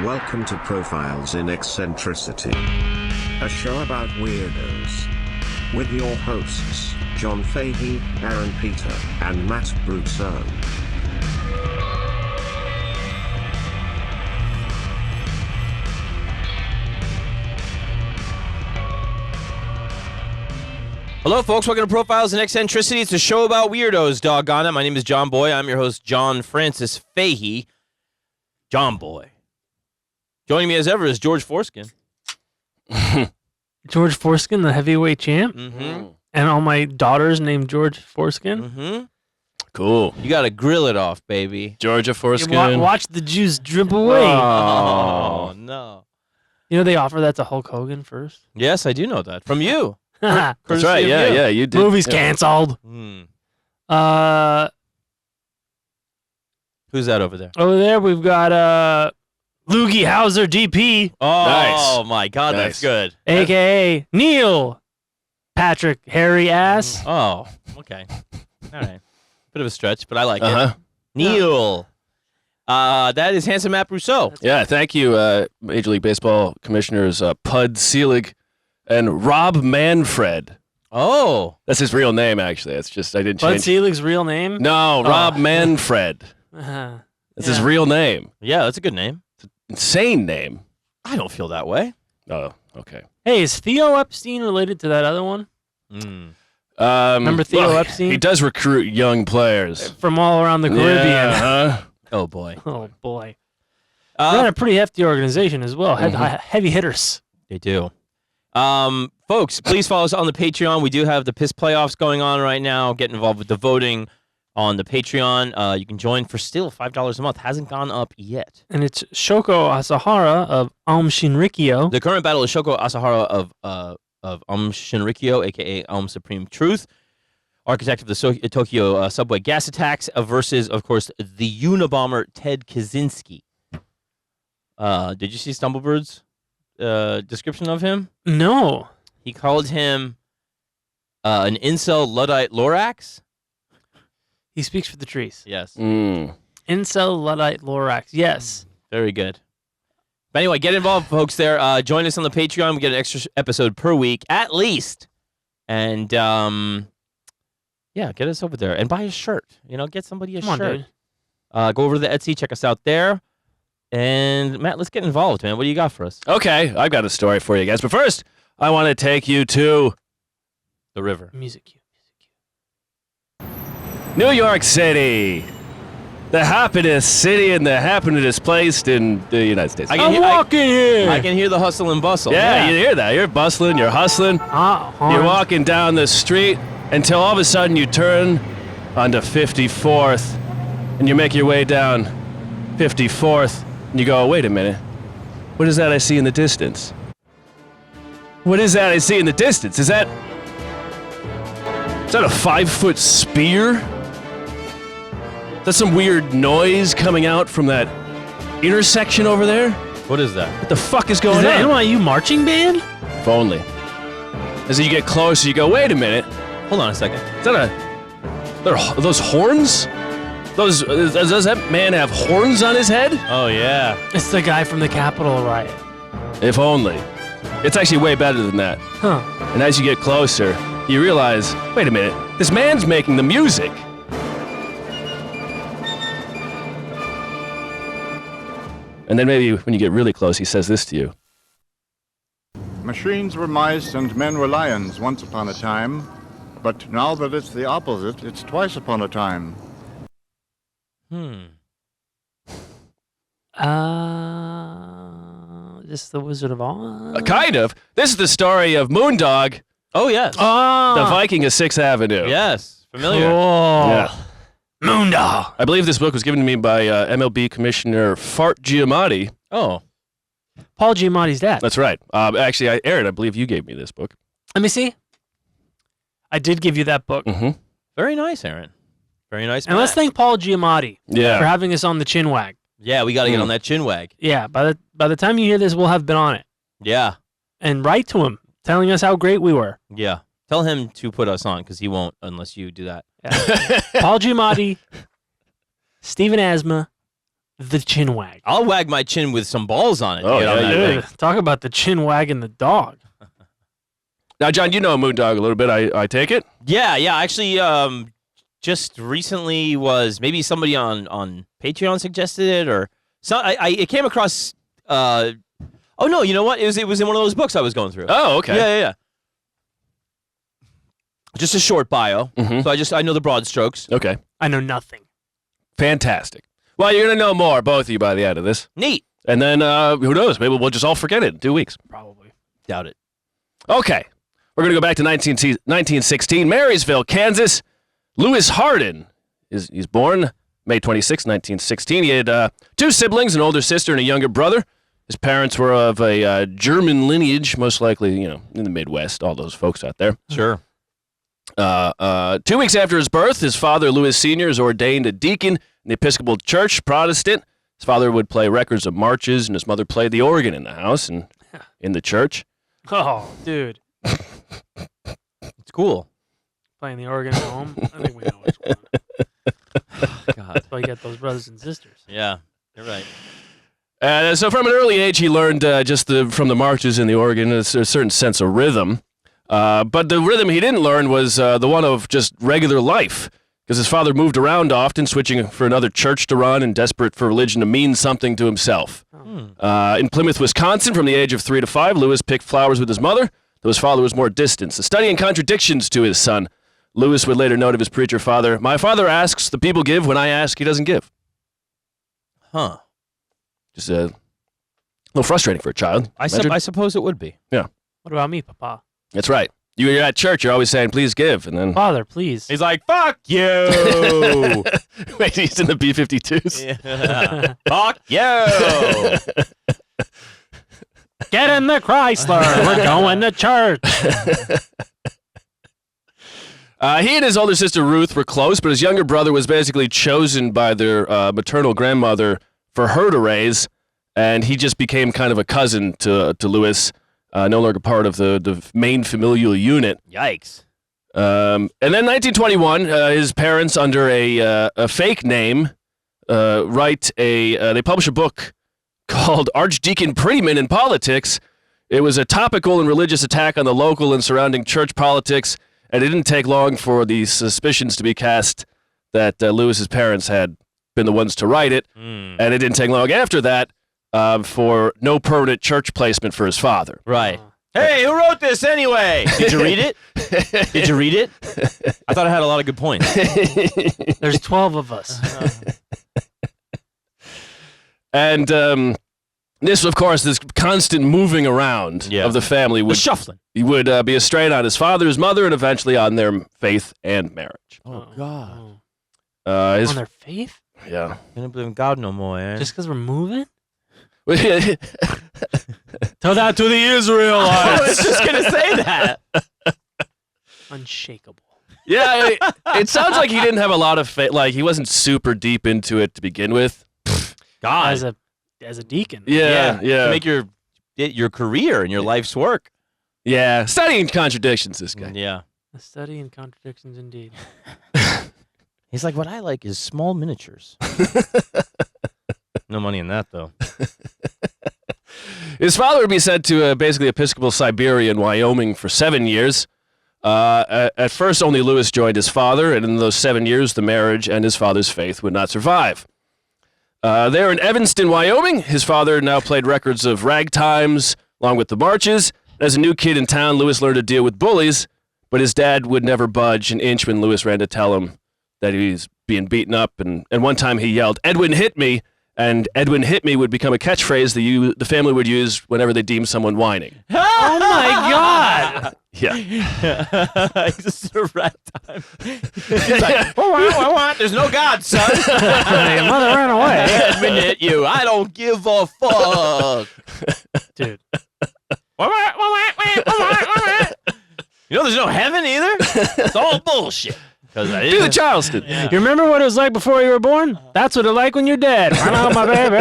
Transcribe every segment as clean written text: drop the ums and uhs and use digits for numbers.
Welcome to Profiles in Eccentricity, a show about weirdos. With your hosts, John Fahey, Aaron Peter, and Matt Brousseau. Hello, folks. Welcome to Profiles in Eccentricity. It's a show about weirdos, doggone it. My name is John Boy. I'm your host, John Francis Fahey. John Boy. Joining me as ever is George Foreskin. George Foreskin, the heavyweight champ? Mm-hmm. And all my daughters named George Foreskin? Mm-hmm. Cool. You got to grill it off, baby. Georgia Foreskin. Watch the juice drip away. Oh, no. You know they offer that to Hulk Hogan first? Yes, I do know that. From you. That's Courtesy right. of Yeah, you. yeah. You did. Movie's yeah. canceled. Hmm. Over Who's that over there? there we've got Loogie Howser DP, Oh, Nice. my God. That's Nice. good. a.k.a. Neil Patrick Hairy Ass. Oh, okay. All right. Bit of a stretch, but I like Uh-huh. it. Neil. That is handsome Matt Brousseau. Yeah, thank you, Major League Baseball Commissioners Pud Selig and Rob Manfred. Oh. That's his real name, actually. It's just, I didn't Bud change. Selig's real name? No, Rob Manfred. That's his Yeah. real name. Yeah, that's a good name. Insane name. I don't feel that way. Oh, okay. Hey, is Theo Epstein related to that other one? Remember Theo Epstein? He does recruit young players. From all around the Caribbean. Yeah, huh? Oh, boy. Oh, boy. Run a pretty hefty organization as well. Heavy hitters. They do. Folks, please follow us on the Patreon. We do have the Piss playoffs going on right now. Get involved with the voting on the Patreon. You can join for still $5 a month. Hasn't gone up yet. And it's Shoko Asahara of Aum Shinrikyo. The current battle is Shoko Asahara of Shinrikyo, a.k.a. Supreme Truth, architect of the Tokyo subway gas attacks, versus, of course, the Unabomber Ted Kaczynski. Did you see Stumblebird's description of him? No. He called him an incel Luddite Lorax. He speaks for the trees. Yes. Incel Luddite Lorax. Yes. Very good. But anyway, get involved, folks, there. Join us on the Patreon. We get an extra episode per week, at least. And, yeah, get us over there. And buy a shirt. You know, get somebody a Come on, shirt. dude. Go over to the Etsy. Check us out there. And, Matt, let's get involved, man. What do you got for us? Okay, I've got a story for you guys. But first, I want to take you to The river. Music cue. New York City. The happiest city and the happiest place in the United States. I'm walking here. I can hear the hustle and bustle. Yeah, you hear that. You're bustling, you're hustling. You're walking down the street until all of a sudden you turn onto 54th and you make your way down 54th and you go, wait a minute. What is that I see in the distance? What is that I see in the distance? Is that a 5-foot spear? Is that some weird noise coming out from that intersection over there? What is that? What the fuck is going Is that on? NYU marching band? If only. As you get closer, you go, wait a minute. Hold on a second. Is that are those horns? Does that man have horns on his head? Oh, yeah. It's the guy from the Capitol riot. If only. It's actually way better than that. Huh. And as you get closer, you realize, wait a minute, this man's making the music. And then maybe when you get really close, he says this to you. Machines were mice and men were lions once upon a time, but now that it's the opposite, it's twice upon a time. This is the Wizard of Oz? Kind of. This is the story of Moondog, Oh, yes. the Viking of Sixth Avenue. Yes. Familiar. Cool. Yeah. Moondog. I believe this book was given to me by MLB Commissioner Fart Giamatti. Oh. Paul Giamatti's dad. That's right. Actually, Aaron, I believe you gave me this book. Let me see. I did give you that book. Mm-hmm. Very nice, Aaron. Very nice. And let's thank Paul Giamatti for Yeah. having us on the chin wag. Yeah, we got to get on that chin wag. Yeah, by the time you hear this, we'll have been on it. Yeah. And write to him, telling us how great we were. Yeah. Tell him to put us on because he won't unless you do that. Yeah. Paul Giamatti, Stephen Asma, The chin wag. I'll wag my chin with some balls on it. Oh, yeah, Talk about the chin wagging the dog. Now, John, you know Moondog a little bit, I take it? Yeah. Actually, just recently was maybe somebody on Patreon suggested it, or so. It came across. Oh no, you know what? It was in one of those books I was going through. Oh, okay. Yeah. Just a short bio. Mm-hmm. So I know the broad strokes. Okay. I know nothing. Fantastic. Well, you're going to know more, both of you, by the end of this. Neat. And then, who knows? Maybe we'll just all forget it in 2 weeks. Probably. Doubt it. Okay. We're going to go back to 1916, Marysville, Kansas. Thomas Hardin he's born May 26, 1916. He had 2 siblings, an older sister and a younger brother. His parents were of a German lineage, most likely, in the Midwest, all those folks out there. Sure. 2 weeks after his birth, his father, Louis Sr., is ordained a deacon in the Episcopal Church, Protestant. His father would play records of marches, and his mother played the organ in the house and in the church. Oh, dude. It's cool. Playing the organ at home. I think we know which one. God. That's why you got those brothers and sisters. Yeah, you're right. So from an early age, he learned from the marches and the organ a certain sense of rhythm. But the rhythm he didn't learn was the one of just regular life, because his father moved around often, switching for another church to run and desperate for religion to mean something to himself. In Plymouth, Wisconsin, from the age of 3 to 5, Louis picked flowers with his mother, though his father was more distant. So studying contradictions to his son, Louis would later note of his preacher father, "My father asks, the people give. When I ask, he doesn't give." Huh. Just a little frustrating for a child. I suppose it would be. Yeah. What about me, Papa? That's right. You're at church, you're always saying, "Please give," and then... Father, please. He's like, "Fuck you." Wait, he's in the B-52s? Yeah. Fuck you. Get in the Chrysler. We're going to church. He and his older sister Ruth were close, but his younger brother was basically chosen by their maternal grandmother for her to raise, and he just became kind of a cousin to Louis, no longer part of the main familial unit. Yikes. And then 1921, his parents, under a fake name, they publish a book called Archdeacon Prettyman in Politics. It was a topical and religious attack on the local and surrounding church politics, and it didn't take long for the suspicions to be cast that Louis's parents had been the ones to write it, and it didn't take long after that for no permanent church placement for his father. Right. Hey, who wrote this anyway? Did you read it? Did you read it? I thought it had a lot of good points. There's 12 of us. And this, of course, this constant moving around of the family would shuffling. He would be a strain on his father, his mother, and eventually on their faith and marriage. Oh, God. On their faith? Yeah. I don't believe in God no more, eh? Just because we're moving? Tell that to the Israelites. I was just going to say that. Unshakable. Yeah, it sounds like he didn't have a lot of faith. Like, he wasn't super deep into it to begin with. God. As a deacon. Yeah. To make your career and your life's work. Yeah. Studying contradictions, this guy. Yeah. A study in contradictions, indeed. He's like, what I like is small miniatures. No money in that, though. His father would be sent to basically Episcopal Siberia in Wyoming for 7 years. At first, only Louis joined his father, and in those 7 years, the marriage and his father's faith would not survive. There in Evanston, Wyoming, his father now played records of ragtimes along with the marches. As a new kid in town, Louis learned to deal with bullies, but his dad would never budge an inch when Louis ran to tell him that he was being beaten up. And one time he yelled, "Edwin hit me," and "Edwin hit me" would become a catchphrase the family would use whenever they deemed someone whining. Oh, my God. Yeah. It's just a ragtime. He's like, what? There's no God, son. Your mother ran away. Edwin hit you. I don't give a fuck. Dude. You know there's no heaven either? It's all bullshit. Do the Charleston. Yeah. You remember what it was like before you were born? That's what it's like when you're dead. Run out, my baby.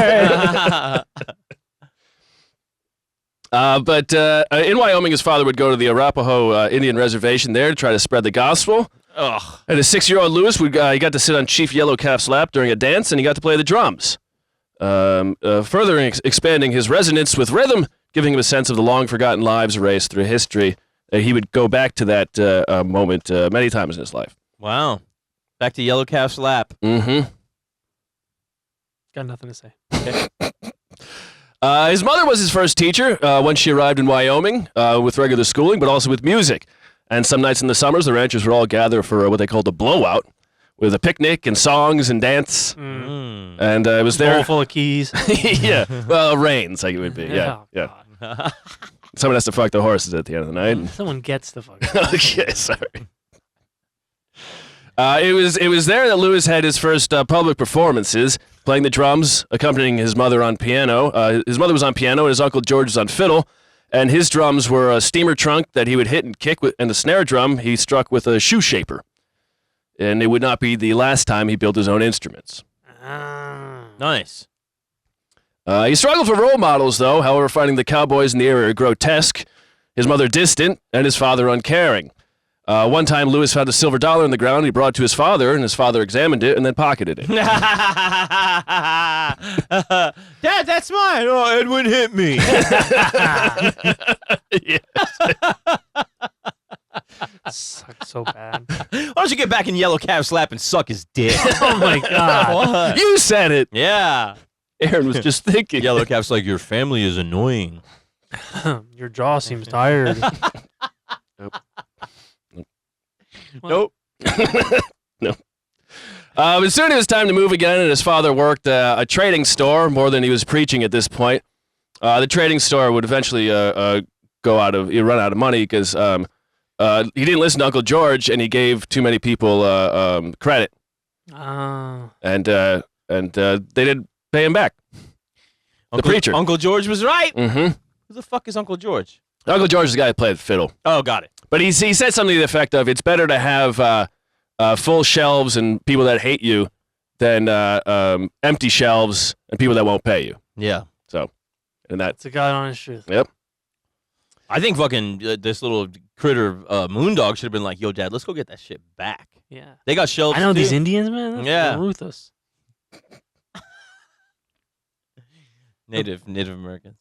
But in Wyoming, his father would go to the Arapaho Indian reservation there to try to spread the gospel. Ugh. And his 6-year-old Louis, he got to sit on Chief Yellowcalf's lap during a dance, and he got to play the drums. further expanding his resonance with rhythm, giving him a sense of the long-forgotten lives erased through history. He would go back to that moment many times in his life. Wow. Back to Yellow Calf's lap. Mm-hmm. Got nothing to say. Okay. His mother was his first teacher when she arrived in Wyoming with regular schooling, but also with music. And some nights in the summers, the ranchers would all gather for what they called a blowout, with a picnic and songs and dance. Mm. And it was there. Bowl full of keys. Yeah. Well, rains, like it would be. Yeah. Oh, Yeah. God. Someone has to fuck the horses at the end of the night. Someone gets the fuck. Okay, sorry. It was there that Lewis had his first public performances, playing the drums, accompanying his mother on piano. His mother was on piano, and his Uncle George was on fiddle. And his drums were a steamer trunk that he would hit and kick with, and the snare drum he struck with a shoe shaper. And it would not be the last time he built his own instruments. Nice. He struggled for role models, though, however, finding the cowboys in the area grotesque, his mother distant, and his father uncaring. One time, Lewis found a silver dollar in the ground. He brought it to his father, and his father examined it and then pocketed it. Dad, that's mine. Oh, Edwin hit me. Sucks so bad. Why don't you get back in Yellow Calf's lap and suck his dick? Oh my God. You said it. Yeah. Aaron was just thinking. Yellow Calf's like, your family is annoying. Your jaw seems tired. Nope. No. But soon it was time to move again, and his father worked a trading store more than he was preaching at this point. The trading store would eventually run out of money because he didn't listen to Uncle George, and he gave too many people credit. And they didn't pay him back. The preacher. Uncle George was right. Mm-hmm. Who the fuck is Uncle George? Uncle George is the guy that played the fiddle. Oh, got it. But he said something to the effect of, it's better to have full shelves and people that hate you than empty shelves and people that won't pay you. Yeah. So, and It's a God honest truth. Yep. I think fucking this little critter Moondog should have been like, yo, Dad, let's go get that shit back. Yeah. They got shelves. I know too. these Indians, man. Yeah. They're ruthless. Native Americans.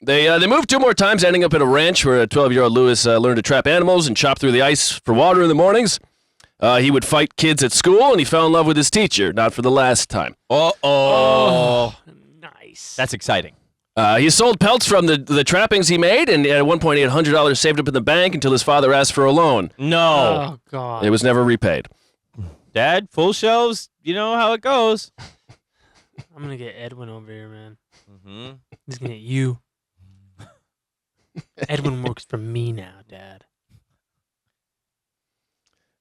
They moved 2 more times, ending up at a ranch where a 12-year-old Lewis learned to trap animals and chop through the ice for water in the mornings. He would fight kids at school, and he fell in love with his teacher, not for the last time. Oh, nice. that's exciting. He sold pelts from the trappings he made, and at one point he had $100 saved up in the bank until his father asked for a loan. No. Oh, God. It was never repaid. Dad, full shelves. You know how it goes. I'm going to get Edwin over here, man. Mm-hmm. He's going to get you. Edwin works for me now, Dad.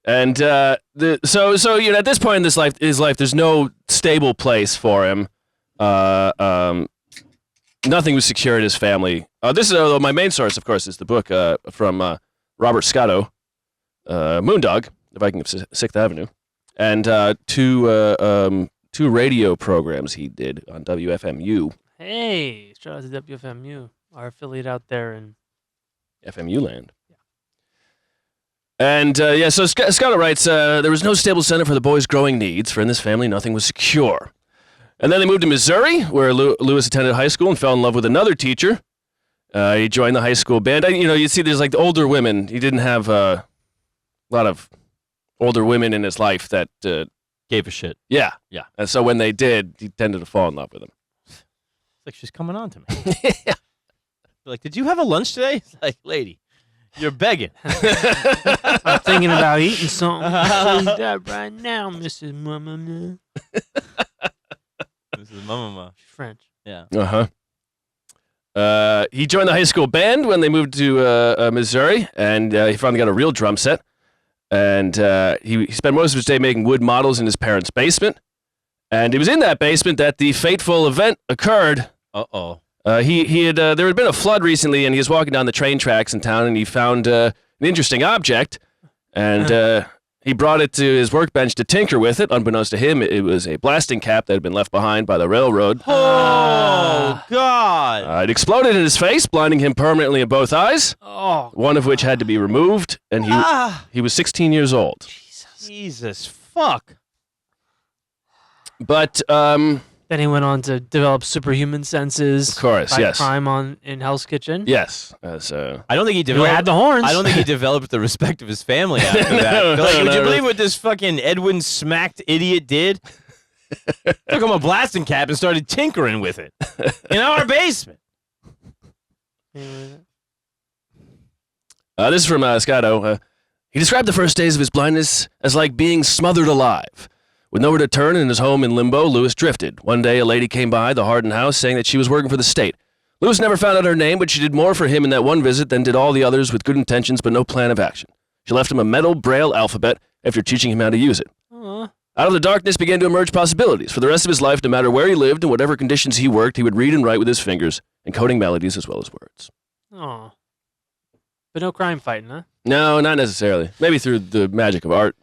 And so at this point in his life, there's no stable place for him. Nothing was secure in his family. This is my main source, of course, is the book from Robert Scotto, Moondog, the Viking of Sixth Avenue, and two radio programs he did on WFMU. Hey, shout out to WFMU, our affiliate out there in FMU land. Yeah. And so Scotto writes, there was no stable center for the boys' growing needs, for in this family nothing was secure. And then they moved to Missouri, where Lewis attended high school and fell in love with another teacher. He joined the high school band. You see there's like the older women. He didn't have a lot of older women in his life that gave a shit. Yeah. Yeah. And so when they did, he tended to fall in love with them. It's like she's coming on to me. Yeah. Like, did you have a lunch today? It's like, lady, you're begging. I'm thinking about eating something. I'll eat that right now, Mrs. Mama. Mrs. Mama. She's French. Yeah. Uh-huh. He joined the high school band when they moved to Missouri, and he finally got a real drum set. And he spent most of his day making wood models in his parents' basement. And it was in that basement that the fateful event occurred. Uh-oh. There had been a flood recently, and he was walking down the train tracks in town, and he found an interesting object, and he brought it to his workbench to tinker with it. Unbeknownst to him, it was a blasting cap that had been left behind by the railroad. Oh, God. It exploded in his face, blinding him permanently in both eyes, one of which had to be removed, and he was 16 years old. Jesus, fuck. But then he went on to develop superhuman senses. Of course, fight yes. crime in Hell's Kitchen. yes, I don't think he developed. had the horns. I don't think he developed the respect of his family after that. Would you believe what this fucking Edwin smacked idiot did? Took him a blasting cap and started tinkering with it in our basement. This is from Scotto. He described the first days of his blindness as like being smothered alive. With nowhere to turn in his home in limbo, Lewis drifted. One day, a lady came by the Hardin house saying that she was working for the state. Lewis never found out her name, but she did more for him in that one visit than did all the others with good intentions but no plan of action. She left him a metal braille alphabet after teaching him how to use it. Aww. Out of the darkness began to emerge possibilities. For the rest of his life, no matter where he lived and whatever conditions he worked, he would read and write with his fingers, encoding melodies as well as words. Aw. But no crime fighting, huh? No, not necessarily. Maybe through the magic of art.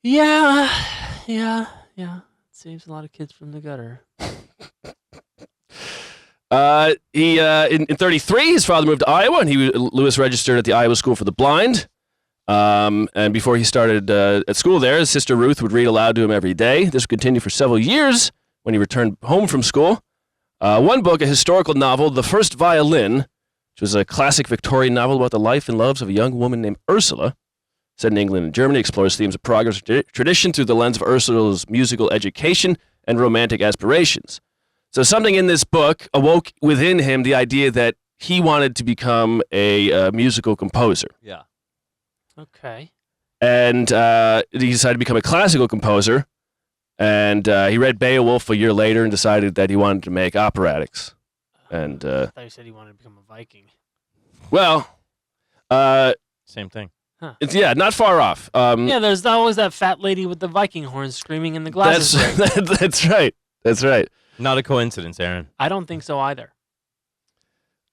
Yeah. It saves a lot of kids from the gutter. In 33, his father moved to Iowa, and Lewis registered at the Iowa School for the Blind. And before he started at school there, his sister Ruth would read aloud to him every day. This would continue for several years when he returned home from school. One book, a historical novel, The First Violin, which was a classic Victorian novel about the life and loves of a young woman named Ursula, set in England and Germany, explores themes of progress tradition through the lens of Ursula's musical education and romantic aspirations. So something in this book awoke within him the idea that he wanted to become a musical composer. Yeah. Okay. And he decided to become a classical composer. And he read Beowulf a year later and decided that he wanted to make operatics. And I thought you said he wanted to become a Viking. well, Same thing. it's not far off. Yeah, there's always that fat lady with the Viking horns screaming in the glasses. That's right. That's right. Not a coincidence, Aaron. I don't think so either.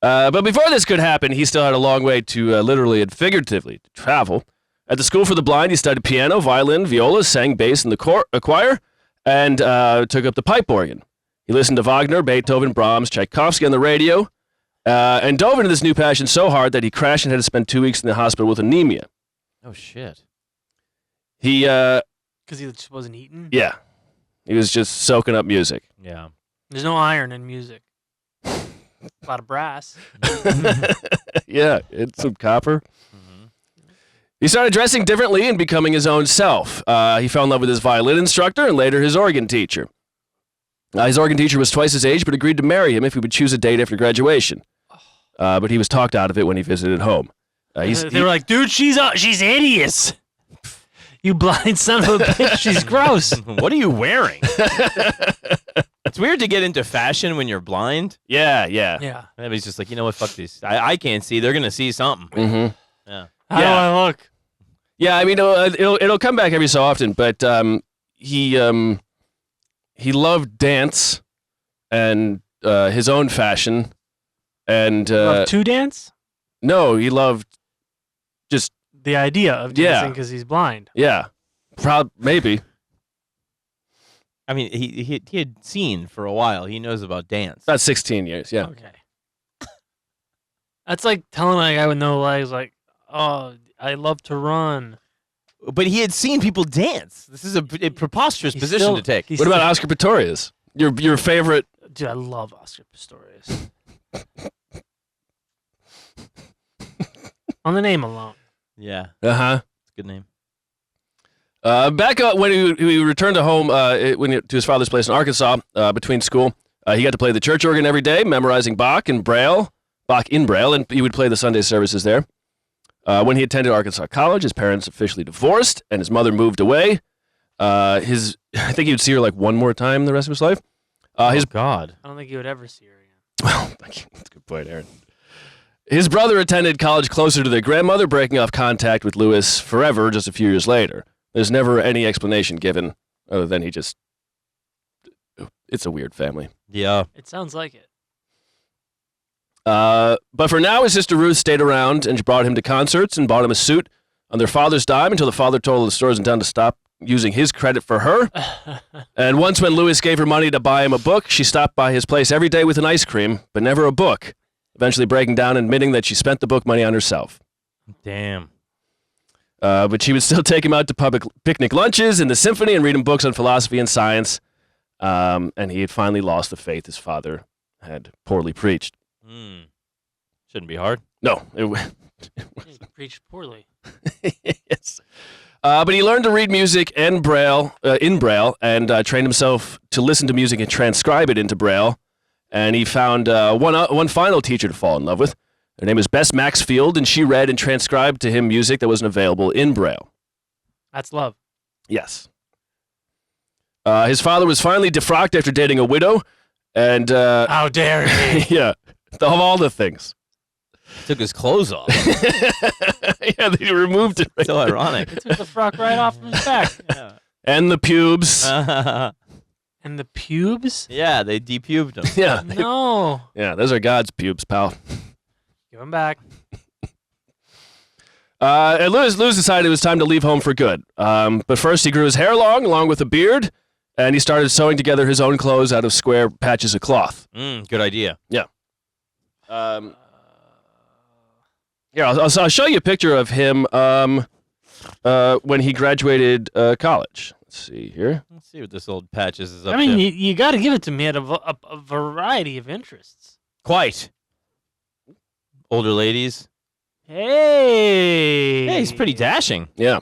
But before this could happen, he still had a long way to literally and figuratively travel. At the School for the Blind, he studied piano, violin, viola, sang bass in the choir, and took up the pipe organ. He listened to Wagner, Beethoven, Brahms, Tchaikovsky on the radio, and dove into this new passion so hard that he crashed and had to spend 2 weeks in the hospital with anemia. Oh, shit. He, Because he just wasn't eating? yeah, he was just soaking up music. Yeah. There's no iron in music. A lot of brass. Yeah, it's some copper. He started dressing differently and becoming his own self. He fell in love with his violin instructor and later his organ teacher. His organ teacher was twice his age, but agreed to marry him if he would choose a date after graduation. But he was talked out of it when he visited home. They were like, dude, she's hideous. You blind son of a bitch, she's gross. What are you wearing? It's weird to get into fashion when you're blind. Yeah. Yeah. And he's just like, you know what, fuck this. I can't see. They're going to see something. Mm-hmm. Yeah. How do I look? Yeah, I mean, it'll come back every so often, but he loved dance and his own fashion, and Love to dance? no, he loved just The idea of dancing because he's blind. maybe. I mean, he had seen for a while. He knows about dance. About 16 years, yeah. Okay. That's like telling a guy with no legs, like, oh, I love to run. But he had seen people dance. This is a preposterous position still- to take. he's What about Oscar Pistorius? Your favorite? Dude, I love Oscar Pistorius. On the name alone. Yeah, Uh-huh. it's a good name. Back when he returned to home to his father's place in Arkansas between school, he got to play the church organ every day, memorizing Bach in Braille, and he would play the Sunday services there. When he attended Arkansas College, his parents officially divorced, and his mother moved away. I think he would see her like one more time the rest of his life. God. I don't think you would ever see her again. Well, that's a good point, Aaron. His brother attended college closer to their grandmother, breaking off contact with Lewis forever just a few years later. There's never any explanation given other than it's a weird family. Yeah. It sounds like it. But for now, his sister Ruth stayed around and brought him to concerts and bought him a suit on their father's dime until the father told the stores in town to stop using his credit for her. And once when Lewis gave her money to buy him a book, she stopped by his place every day with an ice cream, but never a book, eventually breaking down and admitting that she spent the book money on herself. Damn. But she would still take him out to public picnic lunches and the symphony and read him books on philosophy and science. and he had finally lost the faith his father had poorly preached. Shouldn't be hard. No, He preached poorly. yes. But he learned to read music in Braille, and trained himself to listen to music and transcribe it into Braille. And he found one final teacher to fall in love with. Her name is Bess Maxfield, and she read and transcribed to him music that wasn't available in Braille. That's love. Yes. His father was finally defrocked after dating a widow, and How dare he? yeah, of all the things. Took his clothes off. Yeah, they removed it. Right So ironic. They took the frock right off from his back. Yeah. And the pubes. And the pubes? Yeah, they depubed him. Yeah. No. Yeah, those are God's pubes, pal. Give him back. And Lewis decided it was time to leave home for good. But first he grew his hair long, along with a beard, and he started sewing together his own clothes out of square patches of cloth. Good idea. Yeah. Here, I'll show you a picture of him when he graduated college. Let's see here. Let's see what this old Patches is up I mean, to. you got to give it to me at a variety of interests. Quite. Older ladies. Hey. Hey, he's pretty dashing. Yeah.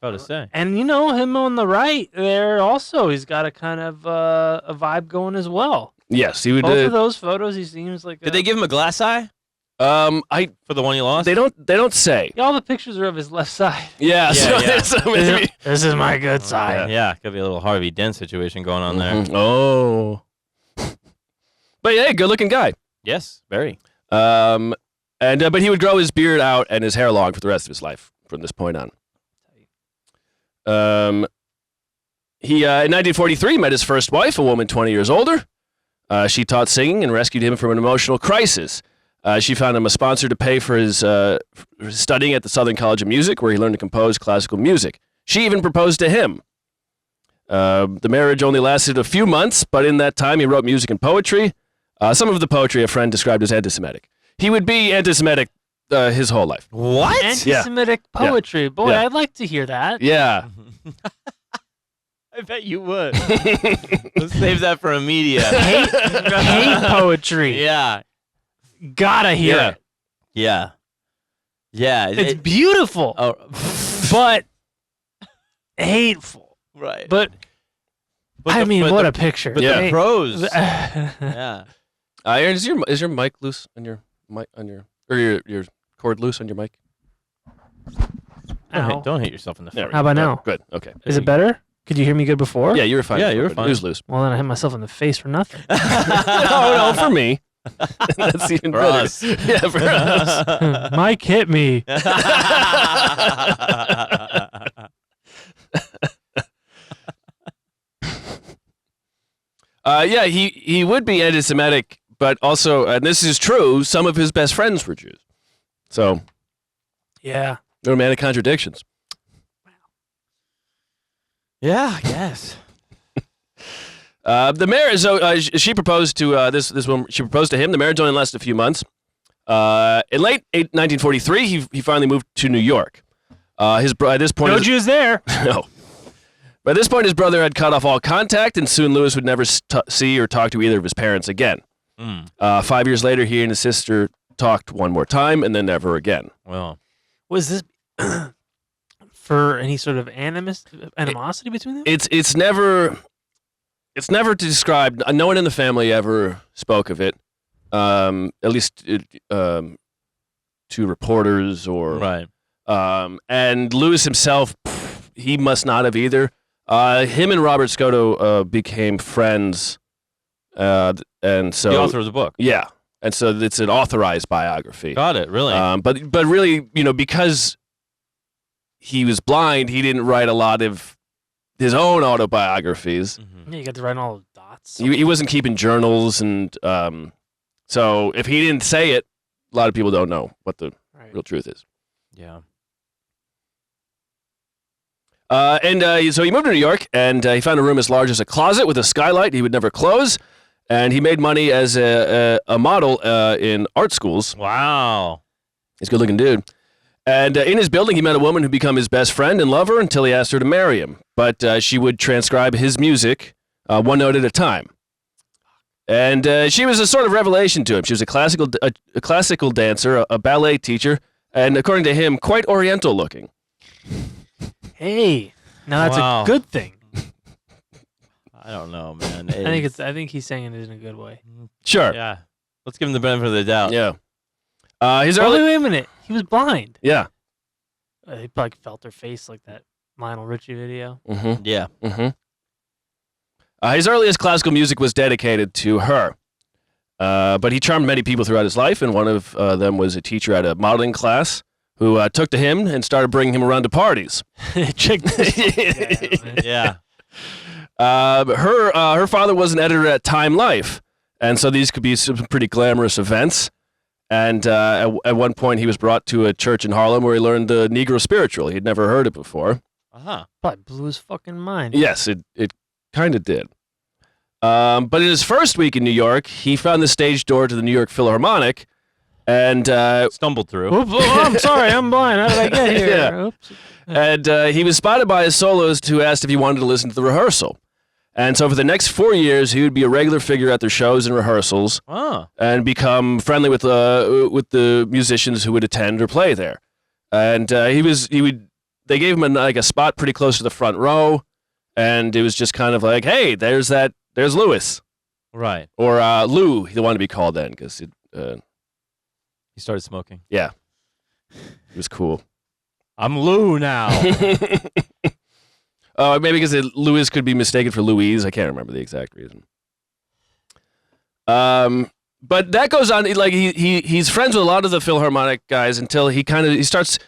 Proud to say. And you know him on the right there also. He's got a kind of a vibe going as well. Yes, he would. Both of those photos, he seems like. Did they give him a glass eye for the one he lost? They don't say. All the pictures are of his left side. Yeah. Yeah, So maybe. This is my good side. Yeah, could be a little Harvey Dent situation going on there. Oh. But yeah, good looking guy. Yes, very. But he would grow his beard out and his hair long for the rest of his life from this point on. He in 1943 met his first wife, a woman 20 years older. She taught singing and rescued him from an emotional crisis. She found him a sponsor to pay for his studying at the Southern College of Music, where he learned to compose classical music. She even proposed to him. The marriage only lasted a few months, but in that time he wrote music and poetry. Some of the poetry a friend described as anti-Semitic. He would be anti-Semitic his whole life. What? Anti-Semitic poetry. Boy, Yeah. I'd like to hear that. Yeah. I bet you would. Let's save that for a media. Hate poetry. Yeah. Gotta hear Yeah. it. Yeah. Yeah. It's beautiful, oh, but hateful. right. But I mean, what a picture. But Yeah. the pros. yeah. Yeah. Aaron, is your mic loose on your mic or your cord loose on your mic? Ow. Don't hit yourself in the There face. we How go. about now? Good. Okay. Is it better? Could you hear me good before? Yeah, you were fine. Yeah, you were But fine. It was loose. Well, then I hit myself in the face for nothing. No, for me. That's even For better. us. Yeah, for us. Mike hit me. Yeah, he would be anti-Semitic, but also, and this is true, some of his best friends were Jews. So, Yeah. no man of contradictions. Yeah, I guess. The marriage, so she proposed to this woman. She proposed to him. The marriage only lasted a few months. In late 1943, he finally moved to New York. At this point, No Jews there. no. By this point, his brother had cut off all contact, and soon Lewis would never see or talk to either of his parents again. 5 years later, he and his sister talked one more time, and then never again. Well, Was this for any sort of animosity between them? It's never described. No one in the family ever spoke of it. At least to reporters or right. And Lewis himself, he must not have either. Him and Robert Scotto became friends, and so The author of the book. yeah, and so it's an authorized biography. Got it. Really. But really, because he was blind, he didn't write a lot of his own autobiographies. Yeah, you got to write all the dots. He wasn't keeping journals, and so if he didn't say it, a lot of people don't know what the Right. real truth is. Yeah. So he moved to New York, and he found a room as large as a closet with a skylight he would never close, and he made money as a model in art schools. Wow. He's a good-looking dude. And in his building, he met a woman who became his best friend and lover until he asked her to marry him. But she would transcribe his music one note at a time. And she was a sort of revelation to him. She was a classical dancer, a ballet teacher, and according to him, quite oriental looking. Hey, now that's Wow. a good thing. I don't know, man. I think he's saying it in a good way. Sure. Yeah. Let's give him the benefit of the doubt. Yeah. His Oh, early. wait a minute. He was blind. Yeah. He probably felt her face like that Lionel Richie video. Mm-hmm. Yeah. Mm-hmm. His earliest classical music was dedicated to her. But he charmed many people throughout his life, and one of them was a teacher at a modeling class who took to him and started bringing him around to parties. Check this guy out, man. Yeah. Her father was an editor at Time Life, and so these could be some pretty glamorous events. And at one point, he was brought to a church in Harlem where he learned the Negro spiritual. He'd never heard it before. Uh-huh. Probably blew his fucking mind. Yes, it kind of did. But in his first week in New York, he found the stage door to the New York Philharmonic, and Stumbled through. Oops, oh, I'm sorry, I'm blind. How did I get here? Yeah. Oops. and he was spotted by his soloist who asked if he wanted to listen to the rehearsal. And so for the next 4 years, he would be a regular figure at their shows and rehearsals, Oh. and become friendly with the musicians who would attend or play there. And they gave him a spot pretty close to the front row, and it was just kind of like, hey, there's Lewis, Right. or Lou. He wanted to be called then because He started smoking. it was cool. I'm Lou now. Maybe because Louis could be mistaken for Louise. I can't remember the exact reason. But that goes on. Like he's friends with a lot of the Philharmonic guys until he starts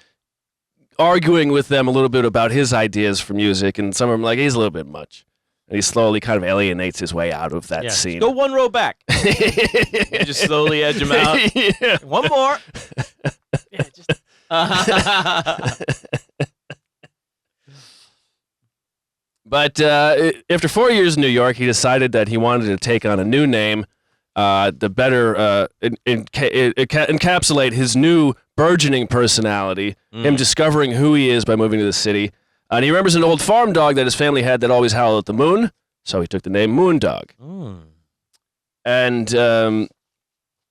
arguing with them a little bit about his ideas for music, and some of them he's a little bit much, and he slowly kind of alienates his way out of that Yeah. scene. Go one row back. You just slowly edge him out. Yeah. One more. Yeah, just But after 4 years in New York, he decided that he wanted to take on a new name, to better encapsulate his new burgeoning personality, him discovering who he is by moving to the city. And he remembers an old farm dog that his family had that always howled at the moon, so he took the name Moondog. And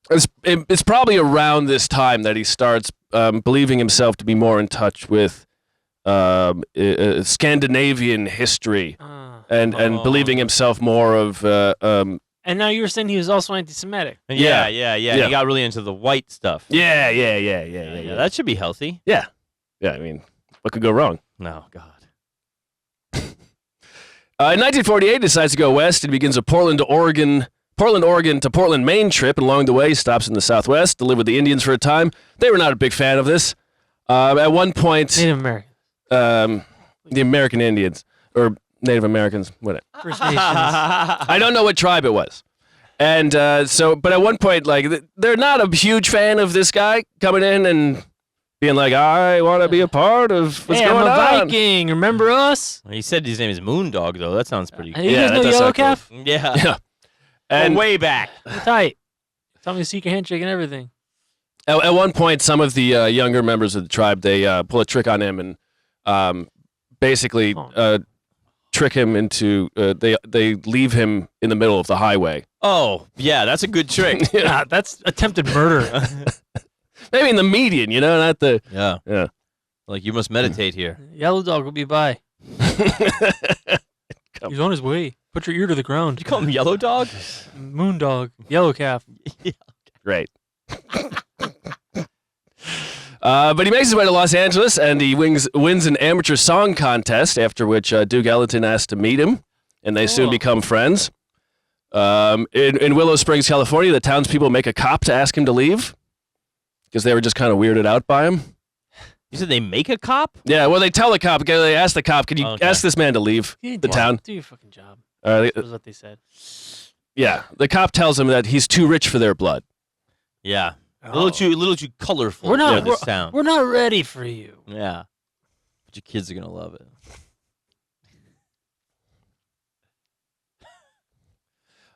it's probably around this time that he starts believing himself to be more in touch with Scandinavian history, and believing himself more of and now you were saying he was also anti-Semitic. Yeah. Yeah. He got really into the white stuff. yeah. That should be healthy. Yeah, I mean, what could go wrong? No, God. In 1948, he decides to go west and begins a Portland, Oregon to Portland, Maine trip. And along the way, he stops in the Southwest to live with the Indians for a time. They were not a big fan of this. At one point, Native American. the American Indians, or Native Americans, whatever. First Nations. I don't know what tribe it was. And but at one point, they're not a huge fan of this guy coming in and being like, I want to be a part of what's Hey, going I'm a on. Viking. Remember us? He said his name is Moondog, though. That sounds pretty cool. You Yeah, guys that know does Yellow sound cool. Calf? Yeah. Yeah. And And way back. We're tight. Tell me the secret handshake and everything. at one point, some of the younger members of the tribe, they pull a trick on him and basically trick him into, they leave him in the middle of the highway. Oh, yeah, that's a good trick. Ah, that's attempted murder. Maybe in the median, not the... Yeah. Yeah. Like, you must meditate here. Yellow Dog will be by. He's on his way. Put your ear to the ground. You call him Yellow Dog? Moondog. Yellow Calf. Great. But he makes his way to Los Angeles, and he wins an amateur song contest, after which Duke Ellington asked to meet him, and they soon become friends. In Willow Springs, California, the townspeople make a cop to ask him to leave, because they were just kind of weirded out by him. You said they make a cop? Yeah, well, they tell the cop, they ask the cop, can you Okay. ask this man to leave the town? Do your fucking job. Uh, That was what they said. yeah, the cop tells him that he's too rich for their blood. Yeah. A little too colorful We're not. for this town. We're not ready for you. Yeah. But your kids are going to love it.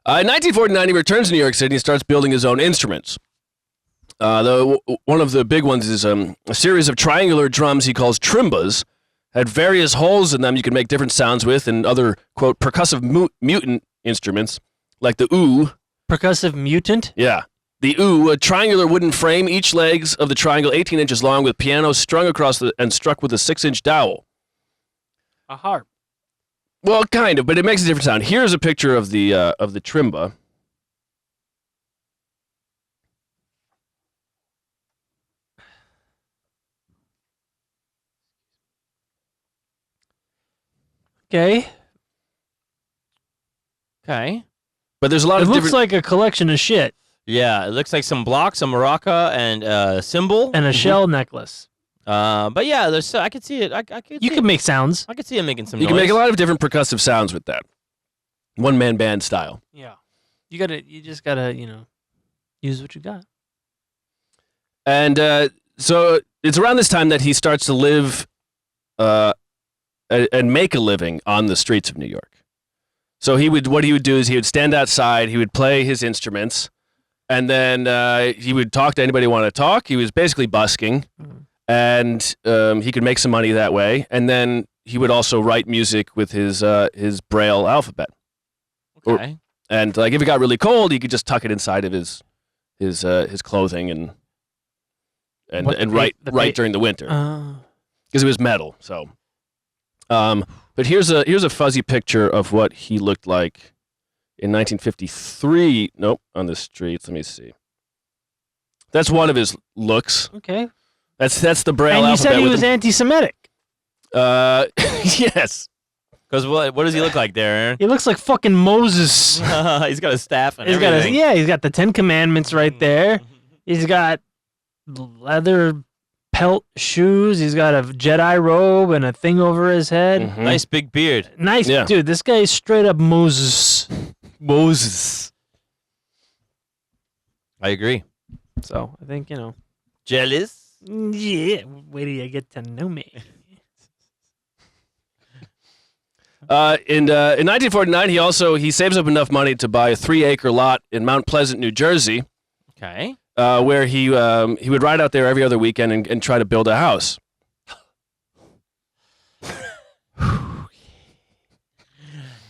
In 1949, he returns to New York City and starts building his own instruments. One of the big ones is a series of triangular drums he calls trimbas, had various holes in them you could make different sounds with, and other, quote, percussive mutant instruments, like the oud. Percussive mutant? Yeah. The oud, a triangular wooden frame, each legs of the triangle 18 inches long, with piano strung across and struck with a 6-inch dowel. A harp. Well, kind of, but it makes a different sound. Here's a picture of the trimba. Okay. Okay. But there's a lot It of looks different... like a collection of shit. Yeah, it looks like some blocks, a maraca, and a cymbal. And a shell necklace. But yeah, there's. I could see it. I could. You see can make sounds. I could see him making some You noise. can make a lot of different percussive sounds with that. One-man band style. Yeah. You just gotta, use what you got. And so it's around this time that he starts to live and make a living on the streets of New York. So what he would do is he would stand outside, he would play his instruments, and then he would talk to anybody who wanted to talk. He was basically busking, and he could make some money that way. And then he would also write music with his Braille alphabet. Okay. And like if it got really cold, he could just tuck it inside of his clothing and write during the winter because it was metal. So, but here's a fuzzy picture of what he looked like in 1953. Nope, on the streets. Let me see. That's one of his looks. Okay. That's the Braille And you alphabet. said he with was anti-Semitic. yes. Because what does he look like there, Aaron? He looks like fucking Moses. He's got a staff and He's everything. he's got the 10 Commandments right there. He's got leather pelt shoes. He's got a Jedi robe and a thing over his head. Mhm. Nice big beard. Nice, Yeah. dude. This guy is straight up Moses. Moses. I agree. So I think Jealous? Yeah. Wait till you get to know me. In 1949, he saves up enough money to buy a 3-acre lot in Mount Pleasant, New Jersey, Okay. where he would ride out there every other weekend and try to build a house.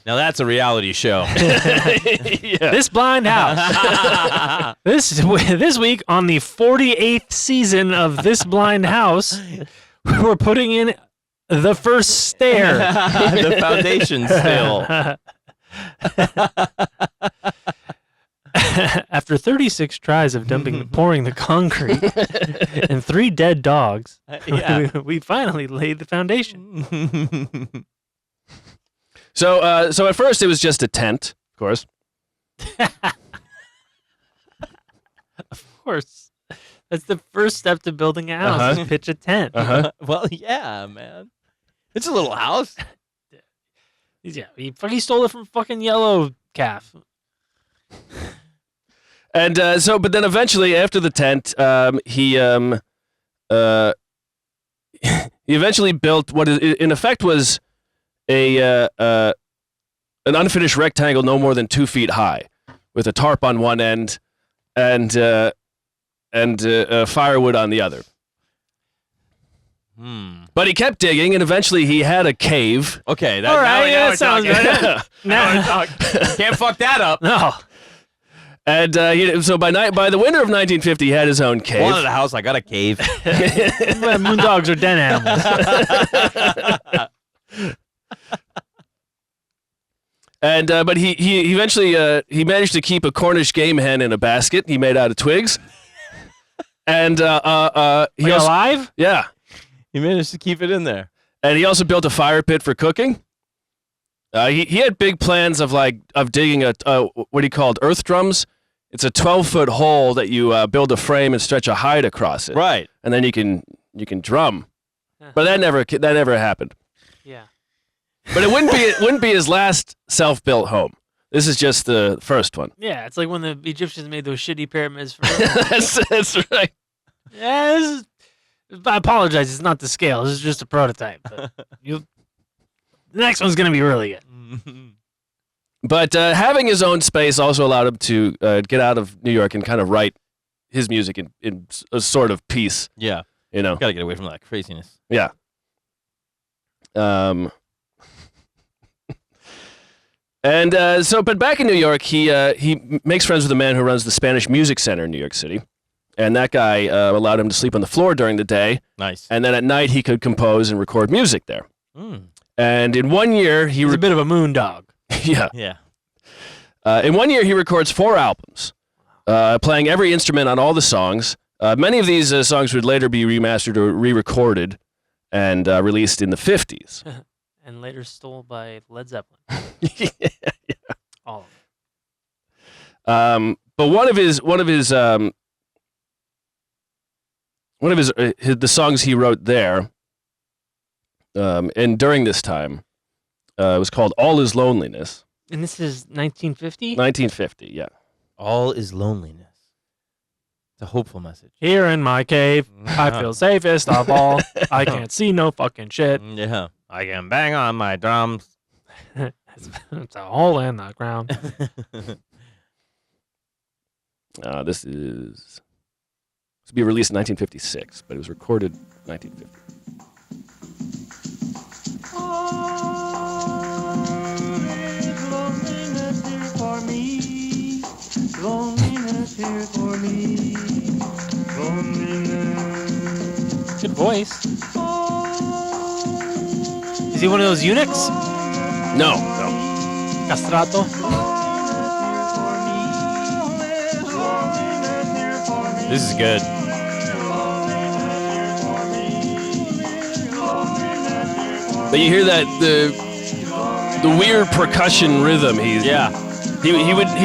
Now that's a reality show. Yeah. This blind house. This week on the 48th season of This Blind House, we're putting in the first stair. The foundation still. After 36 tries of pouring the concrete and 3 dead dogs, Yeah. we finally laid the foundation. So at first it was just a tent, of course. Of course. That's the first step to building a house, Uh-huh. is pitch a tent. Well, yeah, man. It's a little house. Yeah, he stole it from fucking Yellow Calf. And but then eventually after the tent, he eventually built what in effect was an unfinished rectangle no more than 2 feet high, with a tarp on one end and firewood on the other. But he kept digging, and eventually he had a cave. Okay. All right, now that we're sounds talking. good. Now we're talking. Can't fuck that up. No. And so by the winter of 1950, he had his own cave. Wanted a house. I got a cave. Moondogs are den animals. And but he eventually he managed to keep a Cornish game hen in a basket he made out of twigs. And he also, alive? yeah, He managed to keep it in there. and he also built a fire pit for cooking. He had big plans of digging what he called earth drums. It's a 12-foot hole that you build a frame and stretch a hide across it, Right. and then you can drum. But that never happened. Yeah. But it wouldn't be his last self-built home. This is just the first one. Yeah, it's like when the Egyptians made those shitty pyramids for That's right. Yeah, I apologize, it's not the scale. This is just a prototype. But the next one's going to be really good. But having his own space also allowed him to get out of New York and kind of write his music in a sort of peace. Yeah. You know. Got to get away from that craziness. Yeah. But back in New York, he makes friends with a man who runs the Spanish Music Center in New York City. And that guy allowed him to sleep on the floor during the day. Nice. And then at night, he could compose and record music there. Mm. And in 1 year, He's a bit of a moondog. yeah. Yeah. In 1 year, he records 4 albums, playing every instrument on all the songs. Many of these songs would later be remastered or re-recorded and released in the 50s. And later stole by Led Zeppelin. Yeah. All But one of his the songs he wrote there, and during this time, was called "All Is Loneliness." And this is 1950? 1950, yeah. All is loneliness. It's a hopeful message. Here in my cave, I feel safest of all. I can't see no fucking shit. Yeah. I can bang on my drums. It's a hole in the ground. This will be released in 1956, but it was recorded 1950. Loneliness here for me. Loneliness here for me. Loneliness. Good voice. Is he one of those eunuchs? No. Castrato? This is good. But you hear that the weird percussion rhythm. He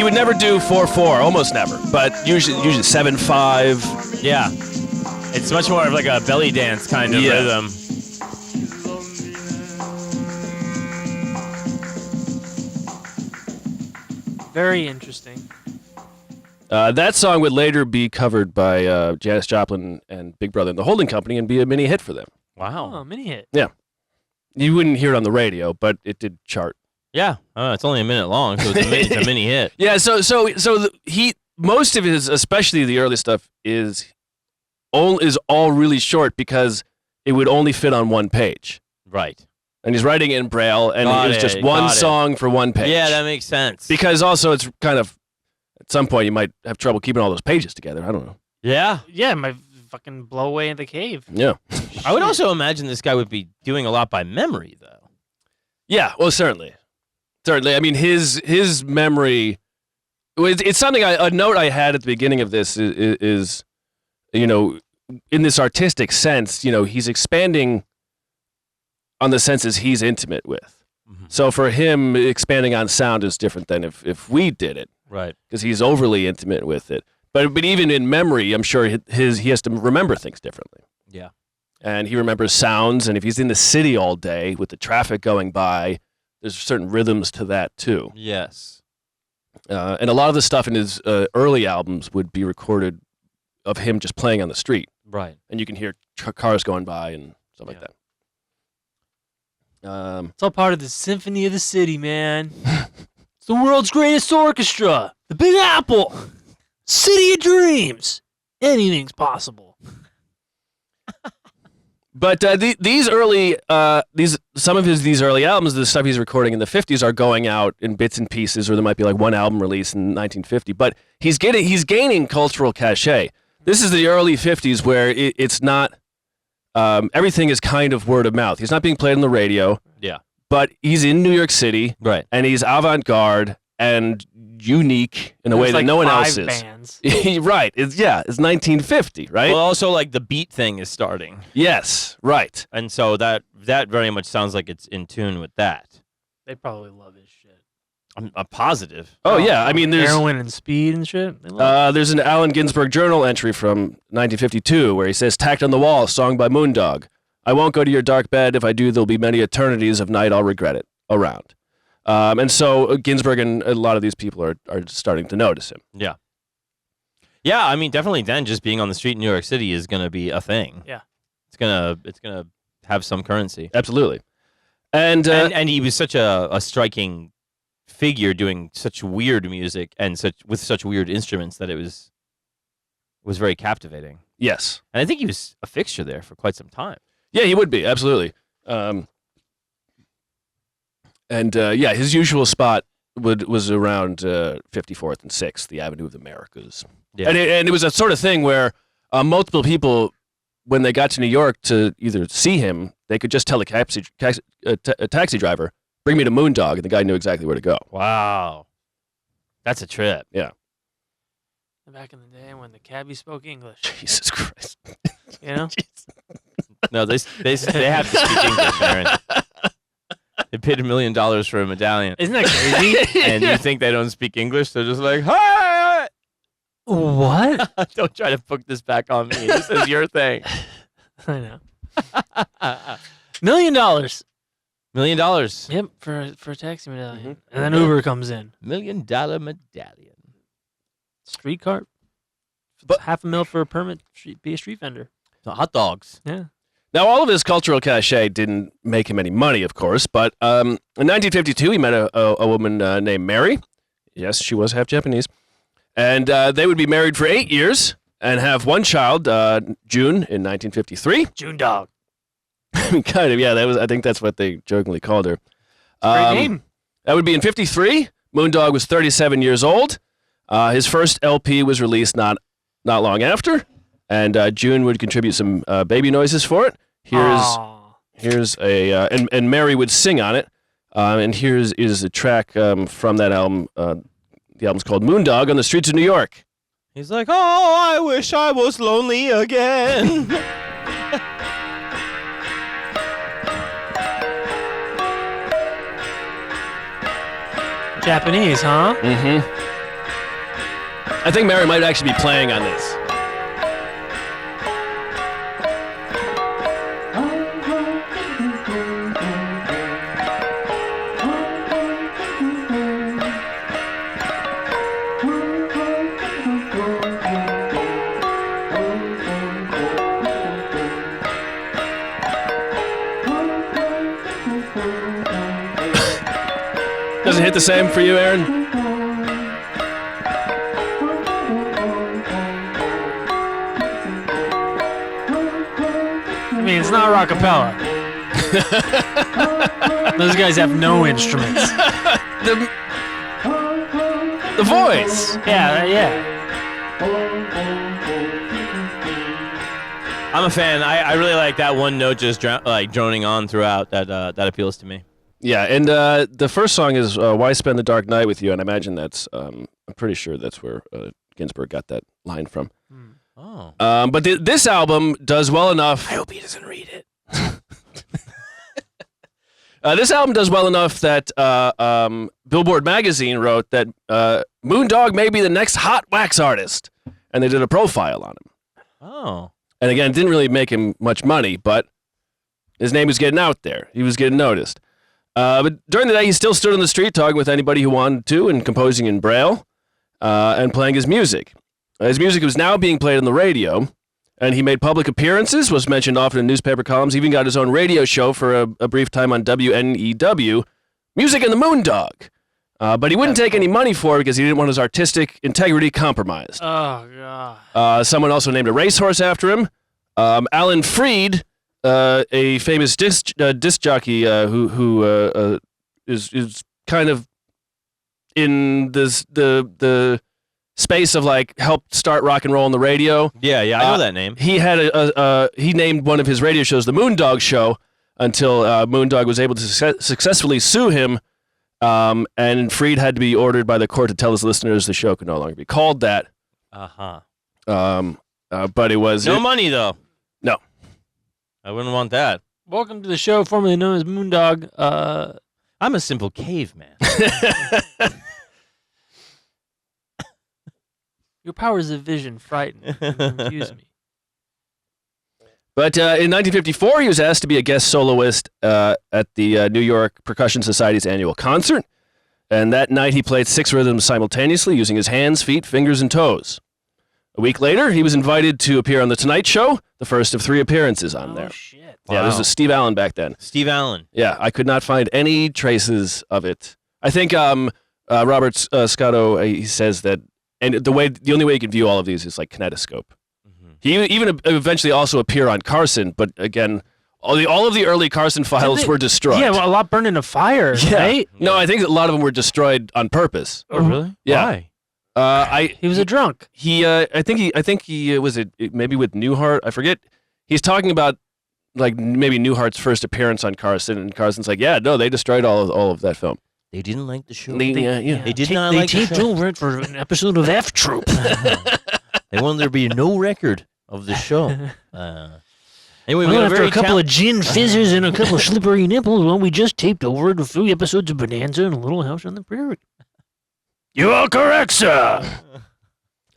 would never do 4/4, almost never, but usually 7/5. Yeah. It's much more of like a belly dance kind of rhythm. Very interesting. That song would later be covered by Janis Joplin and Big Brother and the Holding Company and be a mini hit for them. Wow. Oh, mini hit. Yeah. You wouldn't hear it on the radio, but it did chart. Yeah. It's only a minute long, so it's a mini hit. Yeah, most of his, especially the early stuff, is all really short because it would only fit on one page. Right. And he's writing it in Braille, and it was just one song for one page. Yeah, that makes sense. Because also it's kind of, at some point you might have trouble keeping all those pages together. I don't know. Yeah. Yeah, my fucking blow away in the cave. Yeah. I would also imagine this guy would be doing a lot by memory, though. Yeah, well, certainly. Certainly. I mean, his memory, it's something, a note I had at the beginning of this is, you know, in this artistic sense, you know, he's expanding on the senses he's intimate with. Mm-hmm. So for him, expanding on sound is different than if we did it. Right. Because he's overly intimate with it. But even in memory, I'm sure he has to remember things differently. Yeah. And he remembers sounds, and if he's in the city all day with the traffic going by, there's certain rhythms to that too. Yes. And a lot of the stuff in his early albums would be recorded of him just playing on the street. Right. And you can hear cars going by and stuff like that. It's all part of the symphony of the city, man. It's the world's greatest orchestra. The Big Apple. City of dreams. Anything's possible. But these early albums, the stuff he's recording in the 50s, are going out in bits and pieces, or there might be like one album release in 1950. But he's gaining cultural cachet. This is the early 50s where it's not everything is kind of word of mouth. He's not being played on the radio. Yeah. But he's in New York City, right? And he's avant-garde and unique in a way that no one else is. Bands. Right. It's 1950, right? Well, also like the beat thing is starting. Yes, right. And so that very much sounds like it's in tune with that. They probably love his shit. I'm positive. Oh yeah, I mean there's heroin and speed and shit. There's an Allen Ginsberg Journal entry from 1952 where he says, "Tacked on the Wall, song by Moondog. I won't go to your dark bed. If I do, there'll be many eternities of night I'll regret it around." And so Ginsberg and a lot of these people are starting to notice him. Yeah. Yeah, I mean, definitely then just being on the street in New York City is going to be a thing. Yeah. It's gonna have some currency. Absolutely. And he was such a striking figure doing such weird music and with such weird instruments that it was very captivating. Yes. And I think he was a fixture there for quite some time. Yeah, he would be, absolutely. And his usual spot was around 54th and 6th, the Avenue of the Americas. Yeah. And it was a sort of thing where multiple people, when they got to New York to either see him, they could just tell a taxi driver, bring me to Moondog, and the guy knew exactly where to go. Wow. That's a trip. Yeah. Back in the day when the cabbie spoke English, Jesus Christ. you know? No, they have to speak English, Aaron. They paid $1 million for a medallion. Isn't that crazy? And you think they don't speak English? They're just like, hi! What? Don't try to put this back on me. This is your thing. I know. $1 million. $1 million. Yep, for a taxi medallion. And then Uber comes in. $1 million medallion. Streetcar. But $500,000 for a permit. Be a street vendor. So hot dogs. Yeah. Now, all of his cultural cachet didn't make him any money, of course, but in 1952, he met a woman named Mary. Yes, she was half Japanese. And they would be married for 8 years and have one child, June, in 1953. June Dog. Kind of, yeah. I think that's what they jokingly called her. Great name. That would be in 53. Moondog was 37 years old. His first LP was released not long after. And June would contribute some baby noises for it. Here's a and Mary would sing on it. And here's a track from that album. The album's called Moondog on the Streets of New York. He's like, oh, I wish I was lonely again. Japanese, huh? Mm-hmm. I think Mary might actually be playing on this. Does it hit the same for you, Aaron? I mean, it's not rockapella. Those guys have no instruments. The voice. Yeah. I'm a fan. I really like that one note just droning on throughout. That appeals to me. Yeah, and the first song is "Why Spend the Dark Night with You," and I imagine that's I'm pretty sure that's where Ginsberg got that line from. Oh. But this album does well enough. I hope he doesn't read it. This album does well enough that Billboard magazine wrote that Moondog may be the next hot wax artist, and they did a profile on him. Oh. And again, it didn't really make him much money, but his name was getting out there. He was getting noticed. But during the day, he still stood on the street talking with anybody who wanted to and composing in Braille and playing his music. His music was now being played on the radio, and he made public appearances, was mentioned often in newspaper columns, even got his own radio show for a brief time on WNEW, Music and the Moondog. But he wouldn't take any money for it because he didn't want his artistic integrity compromised. Oh, God. Someone also named a racehorse after him. Alan Freed, a famous disc jockey who is kind of in the space of like helped start rock and roll on the radio. Yeah, I know that name. He had he named one of his radio shows the Moondog Show until Moondog was able to successfully sue him, and Freed had to be ordered by the court to tell his listeners the show could no longer be called that. But it was no money though. No, I wouldn't want that. Welcome to the show formerly known as Moondog. I'm a simple caveman. Your powers of vision frighten and confuse me. But in 1954, he was asked to be a guest soloist at the New York Percussion Society's annual concert. And that night, he played 6 rhythms simultaneously using his hands, feet, fingers, and toes. A week later, he was invited to appear on The Tonight Show, the first of 3 appearances on there. Oh, shit. Yeah, this was Steve Allen back then. Steve Allen. Yeah, I could not find any traces of it. I think Robert Scotto, he says that, and the only way you can view all of these is like kinetoscope. Mm-hmm. He even eventually also appeared on Carson, but again, All of the early Carson files were destroyed. Yeah, well, a lot burned in a fire, right? No, I think a lot of them were destroyed on purpose. Oh, really? Yeah. Why? He was a drunk. I think he was maybe with Newhart. I forget. He's talking about like maybe Newhart's first appearance on Carson, and Carson's like, yeah, no, they destroyed all of that film. They didn't like the show. They did not like the show. They taped over it for an episode of F Troop. They wanted there to be no record of the show. Anyway, we Well, got after a couple of gin fizzers and a couple of slippery nipples, well, we just taped over it a few episodes of Bonanza and a Little House on the Prairie. You are correct, sir.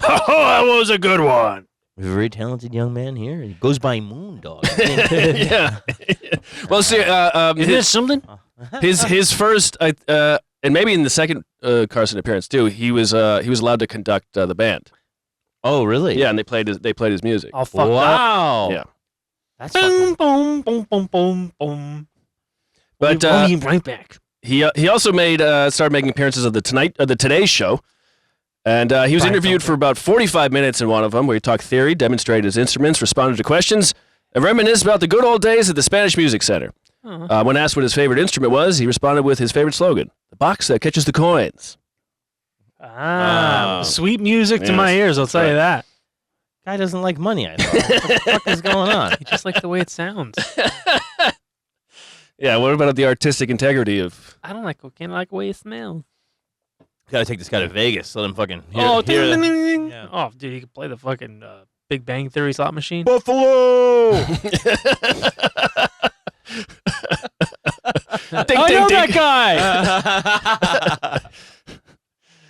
Oh, that was a good one. We have a very talented young man here. He goes by Moondog. Yeah. Well, see, Isn't that something? his first, and maybe in the second Carson appearance too, he was allowed to conduct the band. Oh, really? Yeah, and they played his music. Oh, fuck Wow. Yeah. That's Boom, fucking... boom, boom, boom, boom, boom. But We'll be right back. he also started making appearances of the Today Show, and he was interviewed for about 45 minutes in one of them, where he talked theory, demonstrated his instruments, responded to questions, and reminisced about the good old days at the Spanish Music Center. When asked what his favorite instrument was, he responded with his favorite slogan: "The box that catches the coins." Sweet music to Yes. my ears, I'll tell you that. Guy doesn't like money, I thought. What the fuck is going on? He just likes the way it sounds. Yeah, what about the artistic integrity of... I don't like cocaine, I like the way it smells. Gotta take this guy to Vegas. Let him fucking hear, Oh, hear ding, the- ding, ding, ding. Yeah. Oh, dude, you can play the fucking Big Bang Theory slot machine. Buffalo! Ding, I ding, know ding. that guy!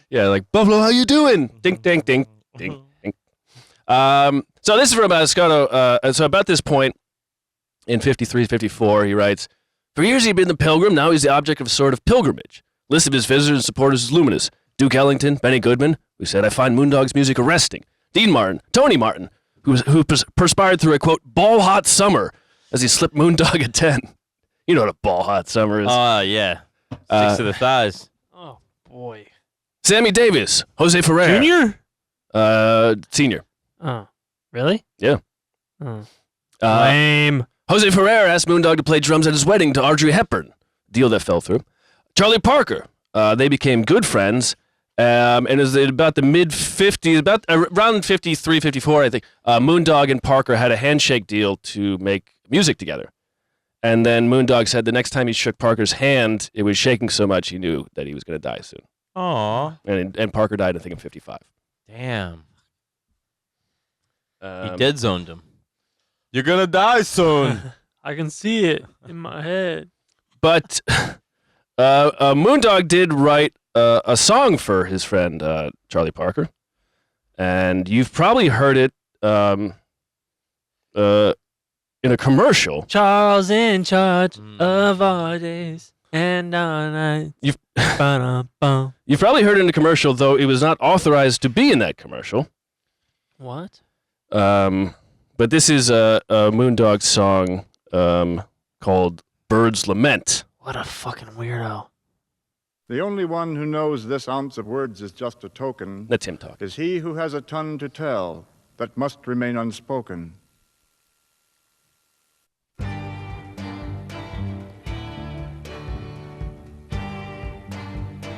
Yeah, like, Buffalo, how you doing? Ding, ding, ding, ding, ding. So this is from Scotto. So about this point, in 53, 54, he writes, "For years he'd been the pilgrim, now he's the object of a sort of pilgrimage. List of his visitors and supporters is luminous. Duke Ellington, Benny Goodman, who said, I find Moondog's music arresting. Dean Martin, Tony Martin, who perspired through a, quote, ball-hot summer as he slipped Moondog a 10. You know what a ball-hot summer is. Yeah. Sticks to the thighs. Oh, boy. Sammy Davis, Jose Ferrer. Junior? Senior. Oh, really? Yeah. Oh. Uh, Lame. Jose Ferrer asked Moondog to play drums at his wedding to Audrey Hepburn. Deal that fell through. Charlie Parker. They became good friends. And it was about the mid-50s, about around 53, 54, I think, Moondog and Parker had a handshake deal to make music together. And then Moondog said the next time he shook Parker's hand, it was shaking so much he knew that he was going to die soon. Aw. And Parker died, I think, in 55. Damn. He dead zoned him. You're gonna die soon. I can see it in my head. But Moondog did write a song for his friend Charlie Parker, and you've probably heard it in a commercial. Charles in charge of our days and our nights. You've Ba-dum-bum. you've probably heard it in a commercial, though it was not authorized to be in that commercial. What? But this is a Moondog song called "Bird's Lament." What a fucking weirdo. The only one who knows this ounce of words is just a token That's him talking. is he who has a tongue to tell that must remain unspoken.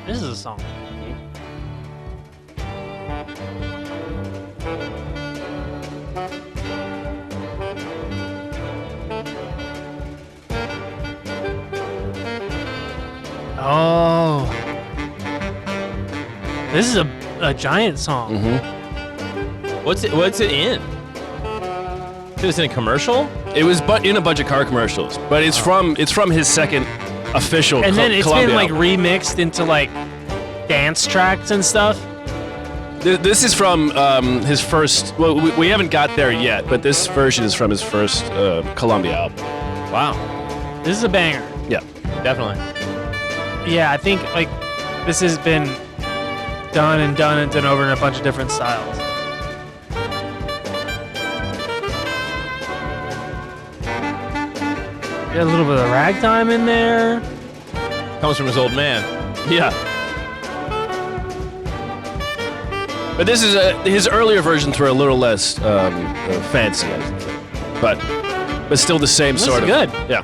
This is a song. Oh. This is a giant song. What's it in? It was in a commercial? It was in a bunch of car commercials, but it's from his second official. And then it's Columbia been like album. remixed into like dance tracks and stuff. This is from his first. Well, we haven't got there yet, but this version is from his first Columbia album. Wow. This is a banger. Yeah. Definitely. Yeah, I think like this has been done and done and done over in a bunch of different styles. Got a little bit of ragtime in there. Comes from his old man. Yeah. But this is his earlier versions were a little less fancy, I think. But but still the same sort of. Good. Yeah.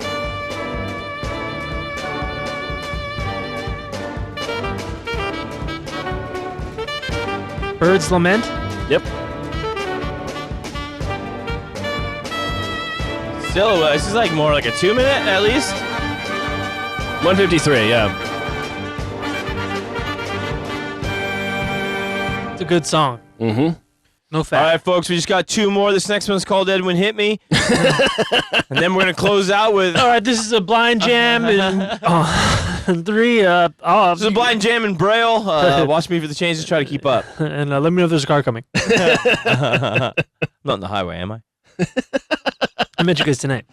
Bird's Lament. Yep. Still, this is like more like a 2 minute at least. 153. Yeah. It's a good song. Mm-hmm. No All fat. right, folks, we just got 2 more. This next one's called Edwin Hit Me. And then we're going to close out with... All right, this is a blind jam and 3. This is a blind jam in Braille. Watch me for the changes. Try to keep up. And let me know if there's a car coming. Not on the highway, am I? I met you guys tonight.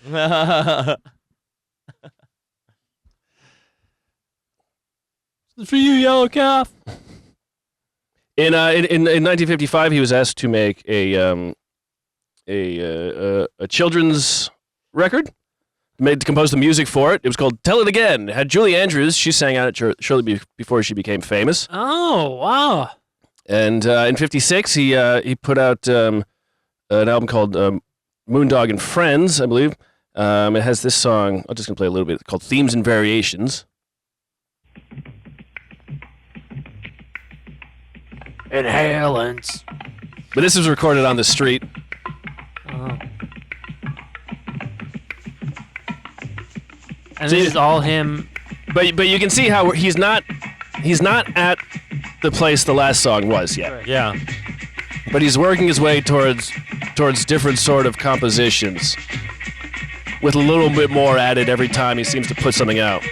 For you, yellow calf. In 1955, he was asked to make a children's record. Composed the music for it. It was called "Tell It Again." It had Julie Andrews. She sang on it shortly before she became famous. Oh, wow. And in '56, he put out an album called Moondog and Friends, I believe. It has this song. I'm just gonna play a little bit called "Themes and Variations." Inhalants. But this was recorded on the street. Oh. And this is all him. But you can see how he's not at the place the last song was yet. Yeah. But he's working his way towards different sort of compositions, with a little bit more added every time he seems to put something out.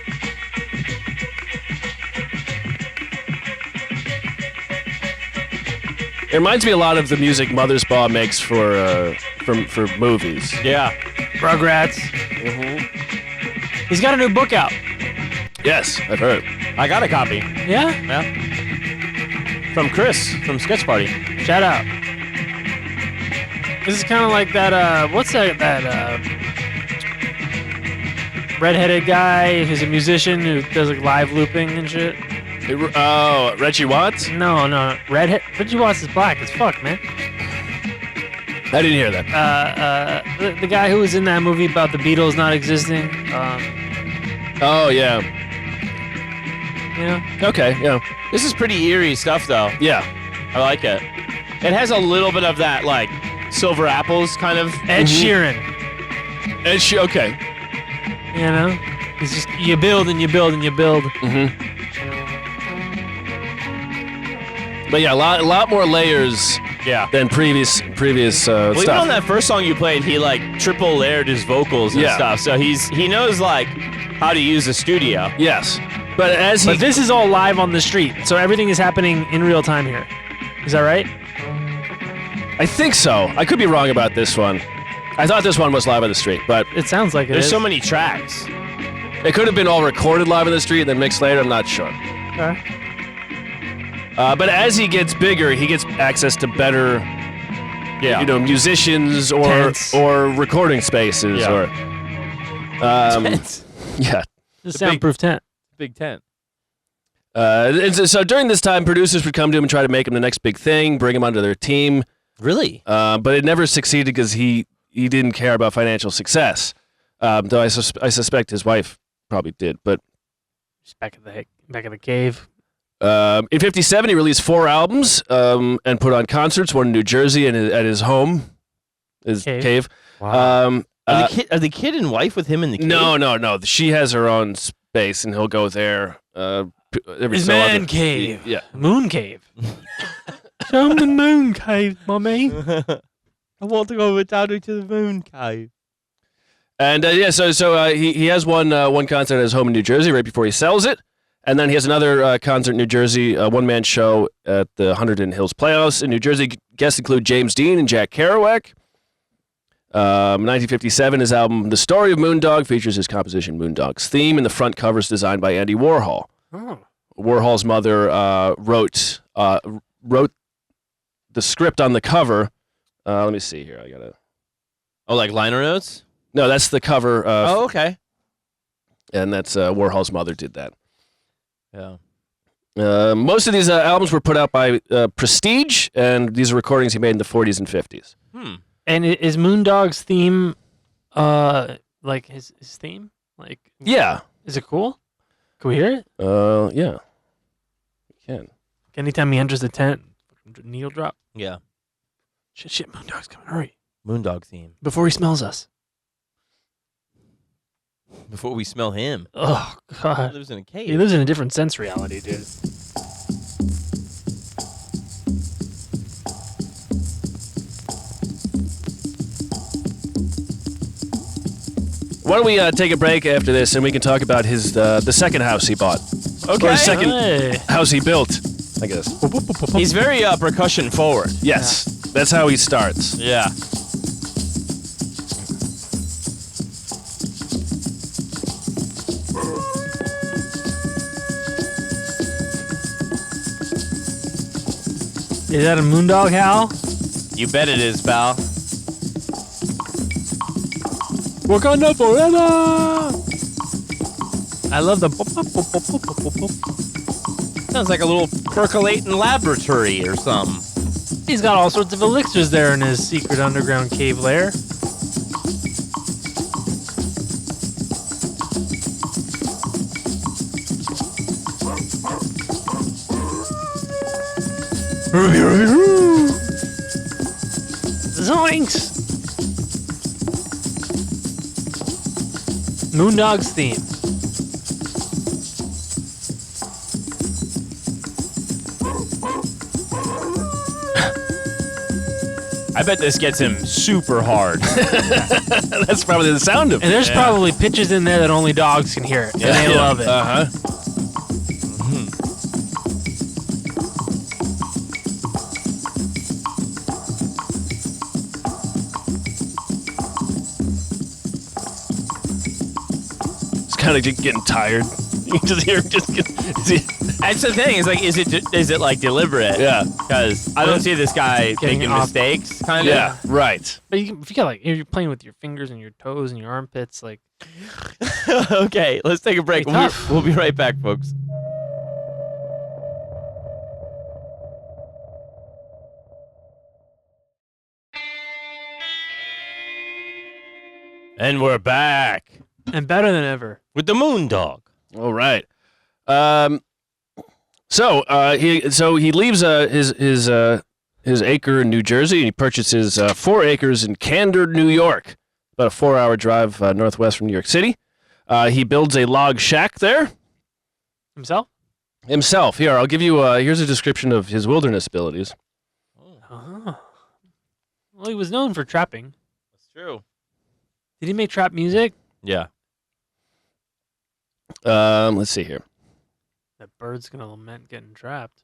It reminds me a lot of the music Mothersbaugh makes for movies. Yeah. Rugrats. Mm-hmm. He's got a new book out. Yes, I've heard. I got a copy. Yeah? Yeah. From Chris, from Sketch Party. Shout out. This is kind of like that, what's that redheaded guy who's a musician who does like live looping and shit? Reggie Watts? No. Reggie Watts is black as fuck, man. I didn't hear that. The guy who was in that movie about the Beatles not existing. Oh, yeah. You know? Okay, yeah. This is pretty eerie stuff, though. Yeah. I like it. It has a little bit of that, like, Silver Apples kind of. Ed Sheeran. Okay. You know? It's just, you build and you build and you build. Mm-hmm. But yeah, a lot more layers than previous Well, stuff. even on that first song you played, he, like, triple layered his vocals and stuff. So he knows, like, how to use a studio. Yes. But this is all live on the street, so everything is happening in real time here. Is that right? I think so. I could be wrong about this one. I thought this one was live on the street, but It sounds like it There's is. so many tracks. it could have been all recorded live on the street and then mixed later. I'm not sure. Okay. But as he gets bigger, he gets access to better, musicians Tents. or recording spaces or. Tents. Yeah. The soundproof tent. Big tent. And so during this time, producers would come to him and try to make him the next big thing, bring him onto their team. Really? But it never succeeded because he didn't care about financial success. Though I suspect his wife probably did. But Just back in the cave. in '57, he released 4 albums and put on concerts. One in New Jersey and at his home, his cave. Wow. Are the kid and wife with him in the cave? No. She has her own space, and he'll go there. Every His so man often. cave. Yeah. Moon cave. Show him the moon cave, mommy. I want to go down to the moon cave. And so he has one concert at his home in New Jersey right before he sells it, and then he has another concert in New Jersey, a one-man show at the Hunterdon Hills Playhouse in New Jersey. Guests include James Dean and Jack Kerouac. 1957, his album "The Story of Moondog" features his composition "Moondog's Theme," and the front cover is designed by Andy Warhol. Oh. Warhol's mother wrote the script on the cover. Let me see here. I gotta. Oh, like liner notes? No, that's the cover. Oh, okay. And that's Warhol's mother did that. Yeah. Most of these albums were put out by Prestige, and these are recordings he made in the 40s and 50s. And is Moondog's theme Like his theme? Like, Yeah. is it cool? Can we hear it? Yeah. You can. Anytime he enters the tent, needle drop. Yeah. Shit, Moondog's coming. Hurry. Moondog theme. Before he smells us. Before we smell him. Oh, He God. lives in a cave. He lives in a different sense reality, dude. Why don't we take a break after this, and we can talk about his the second house he bought. Okay. Or the second Hey. house he built, I guess. He's very percussion forward. Yes. That's how he starts. Yeah. Is that a Moondog howl? You bet it is, pal. Wakanda forever! I love the. Sounds like a little percolating laboratory or something. He's got all sorts of elixirs there in his secret underground cave lair. Zoinks! Moondog's theme. I bet this gets him super hard. That's probably the sound of it. And there's probably pitches in there that only dogs can hear it. And they love it. Uh-huh. It's kind of getting tired. You just hear him just get... That's the thing. Is like, is it like deliberate? Yeah. Because I don't see this guy Getting making off. mistakes. Kind of. Yeah, right. But if you got like, if you're playing with your fingers and your toes and your armpits, like, Okay, let's take a break. Pretty tough. We'll be right back, folks. And we're back and better than ever. with the Moondog. All right. So he leaves his acre in New Jersey and he purchases 4 acres in Candor, New York, about a 4-hour drive northwest from New York City. He builds a log shack there Himself? himself. Here, I'll give you. Here's a description of his wilderness abilities. Oh. Well, he was known for trapping. That's true. Did he make trap music? Yeah. Let's see here. That bird's gonna lament getting trapped.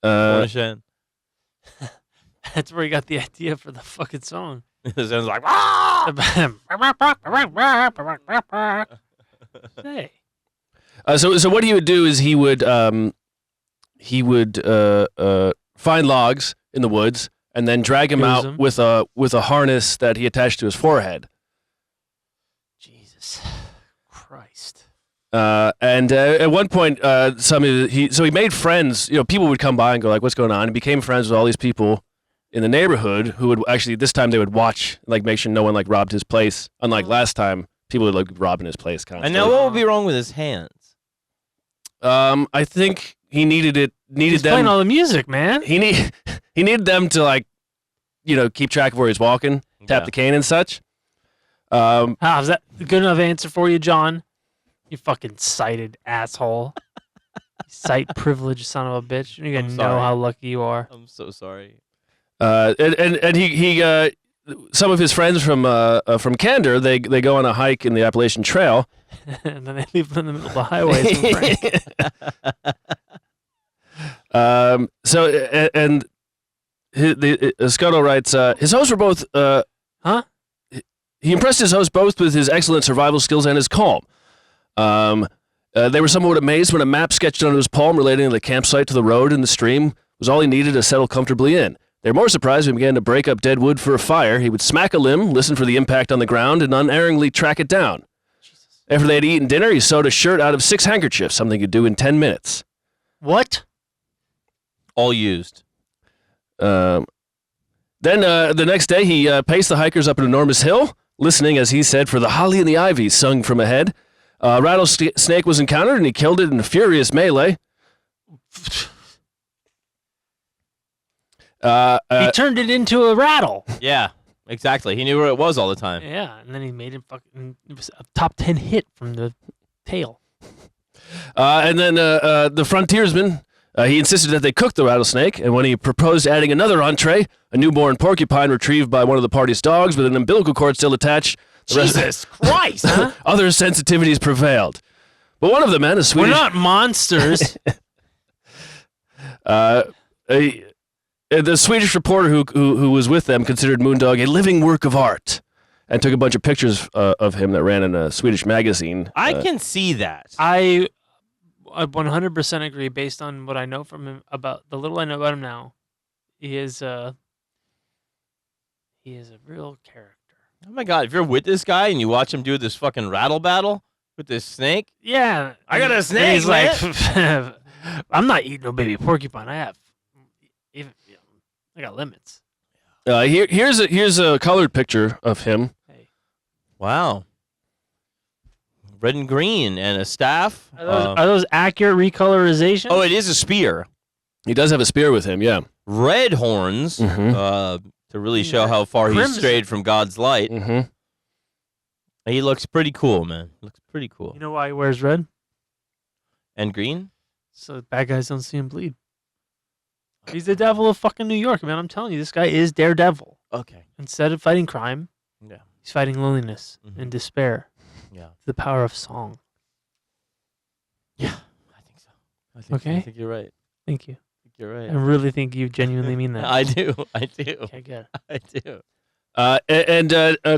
Shen. That's where he got the idea for the fucking song. It sounds like, "Ah!" Hey. So what he would do is he would find logs in the woods and then drag him Use out them. with a harness that he attached to his forehead. Jesus Christ. And at one point, he made friends. You know, people would come by and go like, "What's going on?" And became friends with all these people in the neighborhood who would actually this time they would watch, like make sure no one like robbed his place. Unlike last time, people would like robbing his place And constantly. now what would be wrong with his hands? I think he needed He's playing them. all the music, man. He needed them to like, keep track of where he's walking, tap Yeah. the cane and such. Is that a good enough answer for you, John? You fucking sighted asshole. Sight privileged son of a bitch. You gotta know sorry. how lucky you are. I'm so sorry. And he some of his friends from Candor, they go on a hike in the Appalachian Trail. And then they leave them in the middle of the highway. Scuttle writes, his hosts were both. Huh? He impressed his host both with his excellent survival skills and his calm. They were somewhat amazed when a map sketched onto his palm relating the campsite to the road and the stream was all he needed to settle comfortably in. They were more surprised when he began to break up dead wood for a fire. He would smack a limb, listen for the impact on the ground, and unerringly track it down. After they had eaten dinner, he sewed a shirt out of 6 handkerchiefs, something he could do in 10 minutes. What? All used. Then the next day, he paced the hikers up an enormous hill, listening, as he said, for the holly and the ivy sung from ahead. Rattlesnake was encountered, and he killed it in a furious melee. He turned it into a rattle. Yeah, exactly. He knew where it was all the time. Yeah, and then he made it fucking. It was a top 10 hit from the tail. And then the frontiersman, he insisted that they cook the rattlesnake, and when he proposed adding another entree, a newborn porcupine retrieved by one of the party's dogs with an umbilical cord still attached, Jesus Christ! Huh? other sensitivities prevailed. But one of the men, a Swedish... We're not monsters. The Swedish reporter who was with them considered Moondog a living work of art, and took a bunch of pictures of him that ran in a Swedish magazine. I can see that. I 100% agree based on what I know from him, about the little I know about him now. He is a real character. Oh my God! If you're with this guy and you watch him do this fucking rattle battle with this snake, Yeah. I got a And snake, he's man. like, I'm not eating no baby porcupine. I got limits. Here's a colored picture of him. Wow. Red and green and a staff. Are those accurate recolorization? Oh, it is a spear. He does have a spear with him, yeah. Red horns to really show how far he's Crimson. strayed from God's light. Mm-hmm. He looks pretty cool, man. Looks pretty cool. You know why he wears red? And green? So bad guys don't see him bleed. He's the devil of fucking New York, man. I'm telling you, this guy is Daredevil. Okay. Instead of fighting crime, Yeah. he's fighting loneliness and despair. Yeah. The power of song. Yeah, I think so. I Okay. think you're right. Thank you. I think you're right. I really think you genuinely mean that. I do. I do. Okay, good. I do.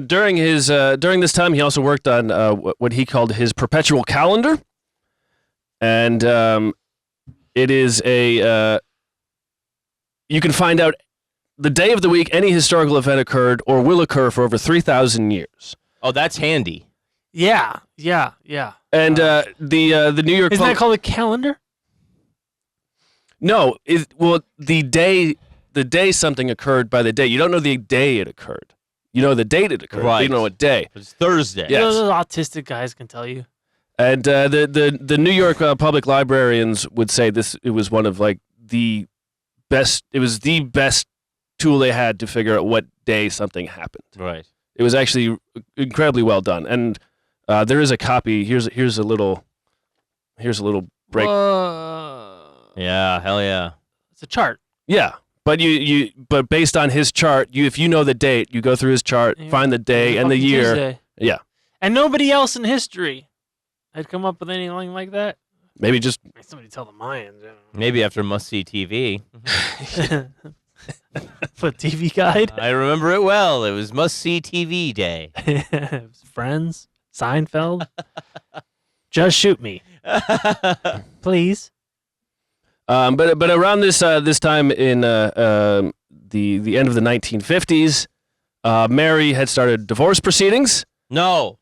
During this time, he also worked on what he called his perpetual calendar, and it is a you can find out the day of the week any historical event occurred or will occur for over 3,000 years. Oh, that's handy. Yeah. And the New York Isn't that called a calendar? No, the day something occurred by the day. You don't know the day it occurred. You know the date it occurred. Right. But you know what day. It's Thursday. Yeah. Yes. Those autistic guys can tell you. And the New York public librarians would say it was one of like the best. It was the best tool they had to figure out what day something happened. Right. It was actually incredibly well done. And there is a copy. Here's a little break. Yeah, hell yeah. It's a chart. Yeah. But but based on his chart, if you know the date, you go through his chart, Yeah. find the day and the Fucking year. Tuesday. Yeah. And nobody else in history had come up with anything like that. Maybe just Somebody tell the Mayans. Maybe after must-see TV. For TV guide. I remember it well. It was must-see TV day. Friends. Seinfeld. Just shoot me, please. But around this time in the end of the 1950s, Mary had started divorce proceedings. No.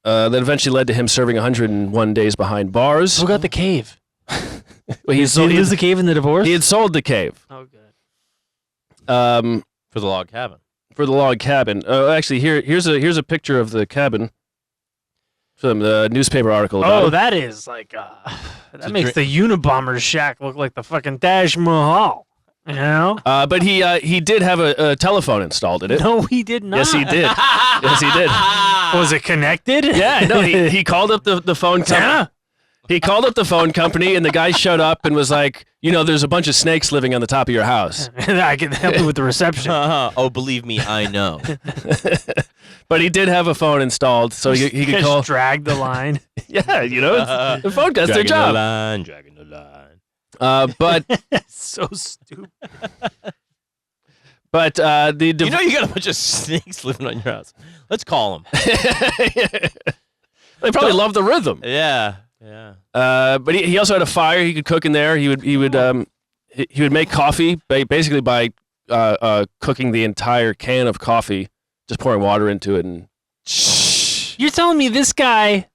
That eventually led to him serving 101 days behind bars. Who got the cave? Well, Did he lose the cave in the divorce? he had sold the cave. Oh, good. For the log cabin. For the log cabin. Actually, here's a picture of the cabin from the newspaper article about Oh, it. that is like that makes the Unabomber shack look like the fucking Taj Mahal. You know? But he did have a telephone installed in it. No, he did not. Yes, he did. Yes, he did. Was it connected? Yeah, no, he called up the phone company. He called up the phone company, and the guy showed up and was like, there's a bunch of snakes living on the top of your house. I can help you with the reception. Oh, believe me, I know. But he did have a phone installed, so he could Just call. drag the line. Yeah, the phone does their job. Dragging the line. But So stupid. but the You got a bunch of snakes living on your house. Let's call them. they probably love the rhythm. Yeah. Yeah. But he also had a fire. He could cook in there. He would make coffee basically by cooking the entire can of coffee, just pouring water into it, and You're telling me this guy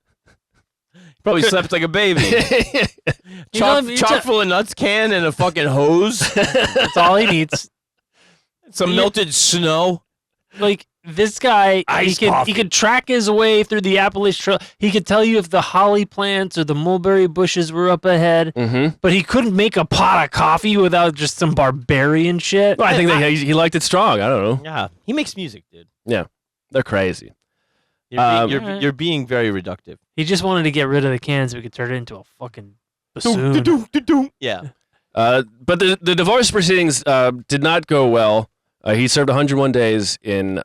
Probably slept like a baby. You're Chock full of nuts can and a fucking hose. that's all he needs. Some melted snow. Like this guy, Iced he coffee. could track his way through the Appalachian Trail. He could tell you if the holly plants or the mulberry bushes were up ahead. Mm-hmm. But he couldn't make a pot of coffee without just some barbarian shit. Well, I think that he liked it strong. I don't know. Yeah, he makes music, dude. Yeah, they're crazy. You're being very reductive. He just wanted to get rid of the cans so we could turn it into a fucking bassoon. Yeah. But the divorce proceedings did not go well. He served 101 days in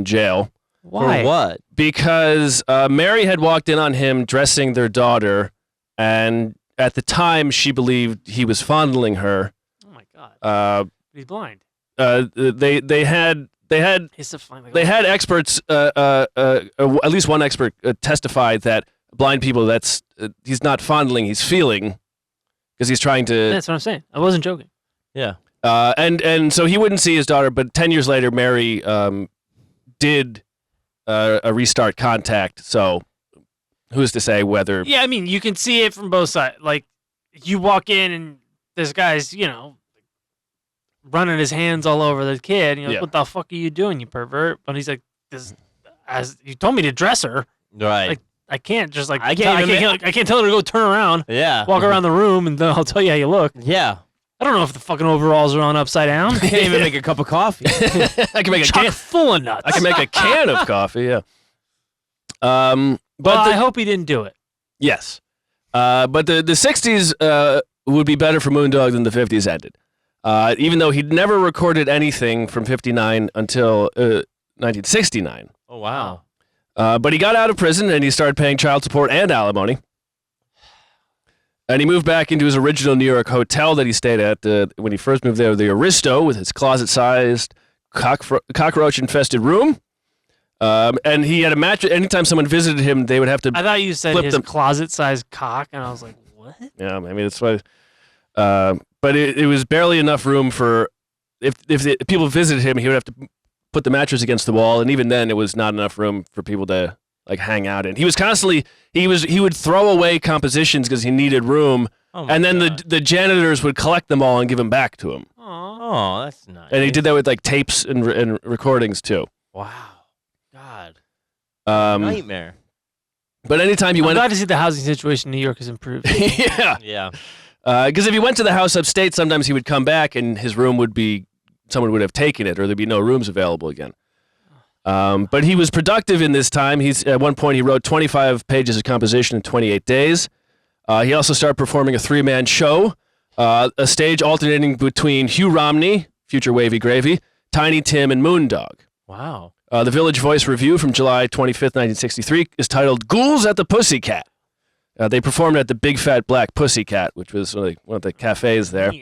jail Why? For what? because Mary had walked in on him dressing their daughter, and at the time she believed he was fondling her. Oh my god. Uh, He's blind. they had He's so fine. they had experts. At least one expert testified that blind people he's not fondling, he's feeling, because he's trying to. That's what I'm saying. I wasn't joking. Yeah. And so he wouldn't see his daughter, but 10 years later, Mary did a restart contact. So who's to say whether? Yeah, I mean, you can see it from both sides. Like, you walk in and this guy's, running his hands all over the kid. And you're like, Yeah. what the fuck are you doing, you pervert? But he's like, as you told me to dress her. Right. Like, I can't just like I can't tell her to go turn around, yeah. walk around the room, and then I'll tell you how you look. Yeah. I don't know if the fucking overalls are on upside down. I can't even make a cup of coffee. I can make a Chock can. full of nuts. I can make a can of coffee. Yeah. But Well, I hope he didn't do it. yes. But the 60s would be better for Moondog than the 50s ended. Even though he'd never recorded anything from 59 until 1969. Oh wow. But he got out of prison and he started paying child support and alimony. And he moved back into his original New York hotel that he stayed at when he first moved there, the Aristo, with his closet-sized, cockroach-infested room. And he had a mattress. Anytime someone visited him, they would have to. I thought you said Flip his them. closet-sized cock, and I was like, what? Yeah, I mean, that's why. But it was barely enough room for. If people visited him, he would have to put the mattress against the wall, and even then, it was not enough room for people to like hang out in. He was constantly he would throw away compositions because he needed room, Oh my and then God. the janitors would collect them all and give them back to him. Oh, that's nice. And he did that with like tapes and recordings too. Wow. God. Um, Nightmare. but anytime you I'm went, glad to see the housing situation in New York has improved. yeah, Yeah. because if he went to the house upstate, sometimes he would come back and his room would be someone would have taken it, or there'd be no rooms available again. But he was productive in this time. At one point he wrote 25 pages of composition in 28 days. He also started performing a 3-man show, a stage alternating between Hugh Romney, future Wavy Gravy, Tiny Tim, and Moondog. Wow. The Village Voice Review from July 25th, 1963 is titled Ghouls at the Pussycat. They performed at the Big Fat Black Pussycat, which was one of the cafes there.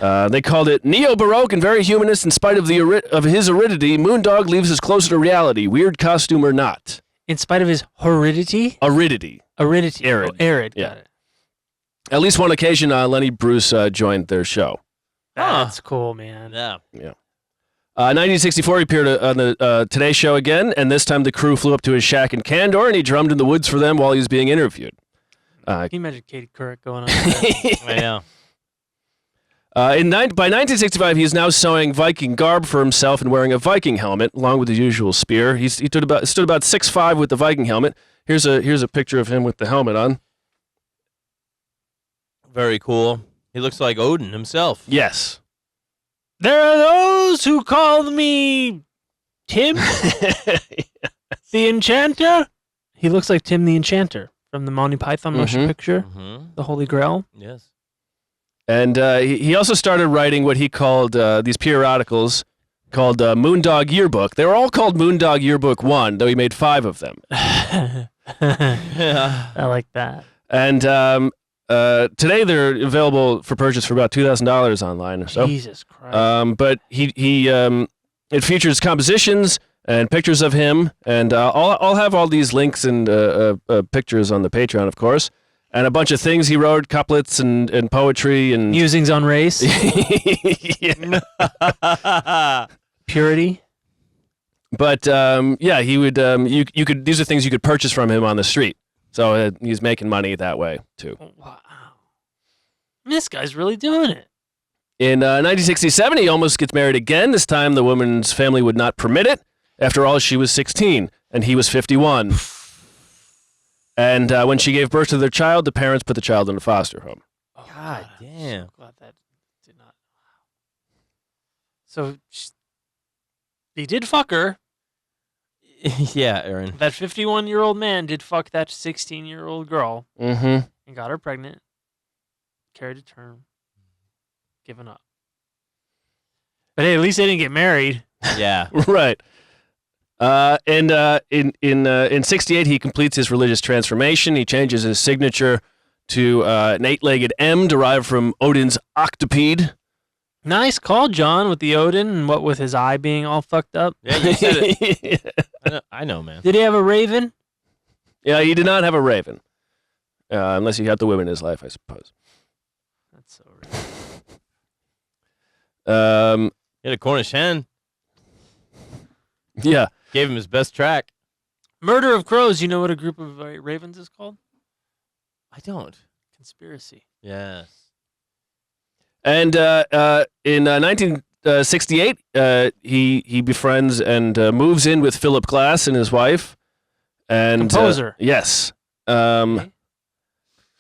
They called it neo-baroque and very humanist. In spite of his aridity, Moondog leaves us closer to reality, weird costume or not. In spite of his horridity? Aridity. Aridity. Arid. Oh, arid. Yeah. Got it. At least one occasion, Lenny Bruce joined their show. That's cool, man. Yeah. 1964, he appeared on the Today Show again, and this time the crew flew up to his shack in Candor, and he drummed in the woods for them while he was being interviewed. Can you imagine Katie Couric going on? Yeah. By 1965, he is now sewing Viking garb for himself and wearing a Viking helmet, along with his usual spear. He stood about 6'5" with the Viking helmet. Here's a picture of him with the helmet on. Very cool. He looks like Odin himself. Yes. There are those who call me Tim the Enchanter. He looks like Tim the Enchanter from the Monty Python motion picture, Mm-hmm. The Holy Grail. Yes. And he also started writing what he called these periodicals called Moondog Yearbook. They were all called Moondog Yearbook 1, though he made 5 of them. I like that. And today they're available for purchase for about $2,000 online or so. Jesus Christ. But it features compositions and pictures of him, and I'll have all these links and pictures on the Patreon, of course, and a bunch of things he wrote, couplets and poetry and Musings on race, yeah. purity. But yeah, he would. You could. These are things you could purchase from him on the street. So he's making money that way too. Wow. This guy's really doing it. In 1967, he almost gets married again. This time, the woman's family would not permit it. After all, she was 16, and he was 51. And when she gave birth to their child, the parents put the child in a foster home. God damn. I'm so glad that did not. So he did fuck her. Yeah, Aaron. That 51-year-old man did fuck that 16-year-old girl Mm-hmm. and got her pregnant, carried to term, given up. But hey, at least they didn't get married. Yeah. Right. In 68, he completes his religious transformation. He changes his signature to an 8-legged M derived from Odin's octopede. Nice call, John, with the Odin and what with his eye being all fucked up. Yeah, you said it. I know, man. Did he have a raven? Yeah, he did not have a raven. Unless he had the women in his life, I suppose. That's so rude. He had a Cornish hen. Yeah. Gave him his best track. Murder of Crows. You know what a group of ravens is called? I don't. Conspiracy. Yes. And in 1968, he befriends and moves in with Philip Glass and his wife. And Composer. Yes. Okay.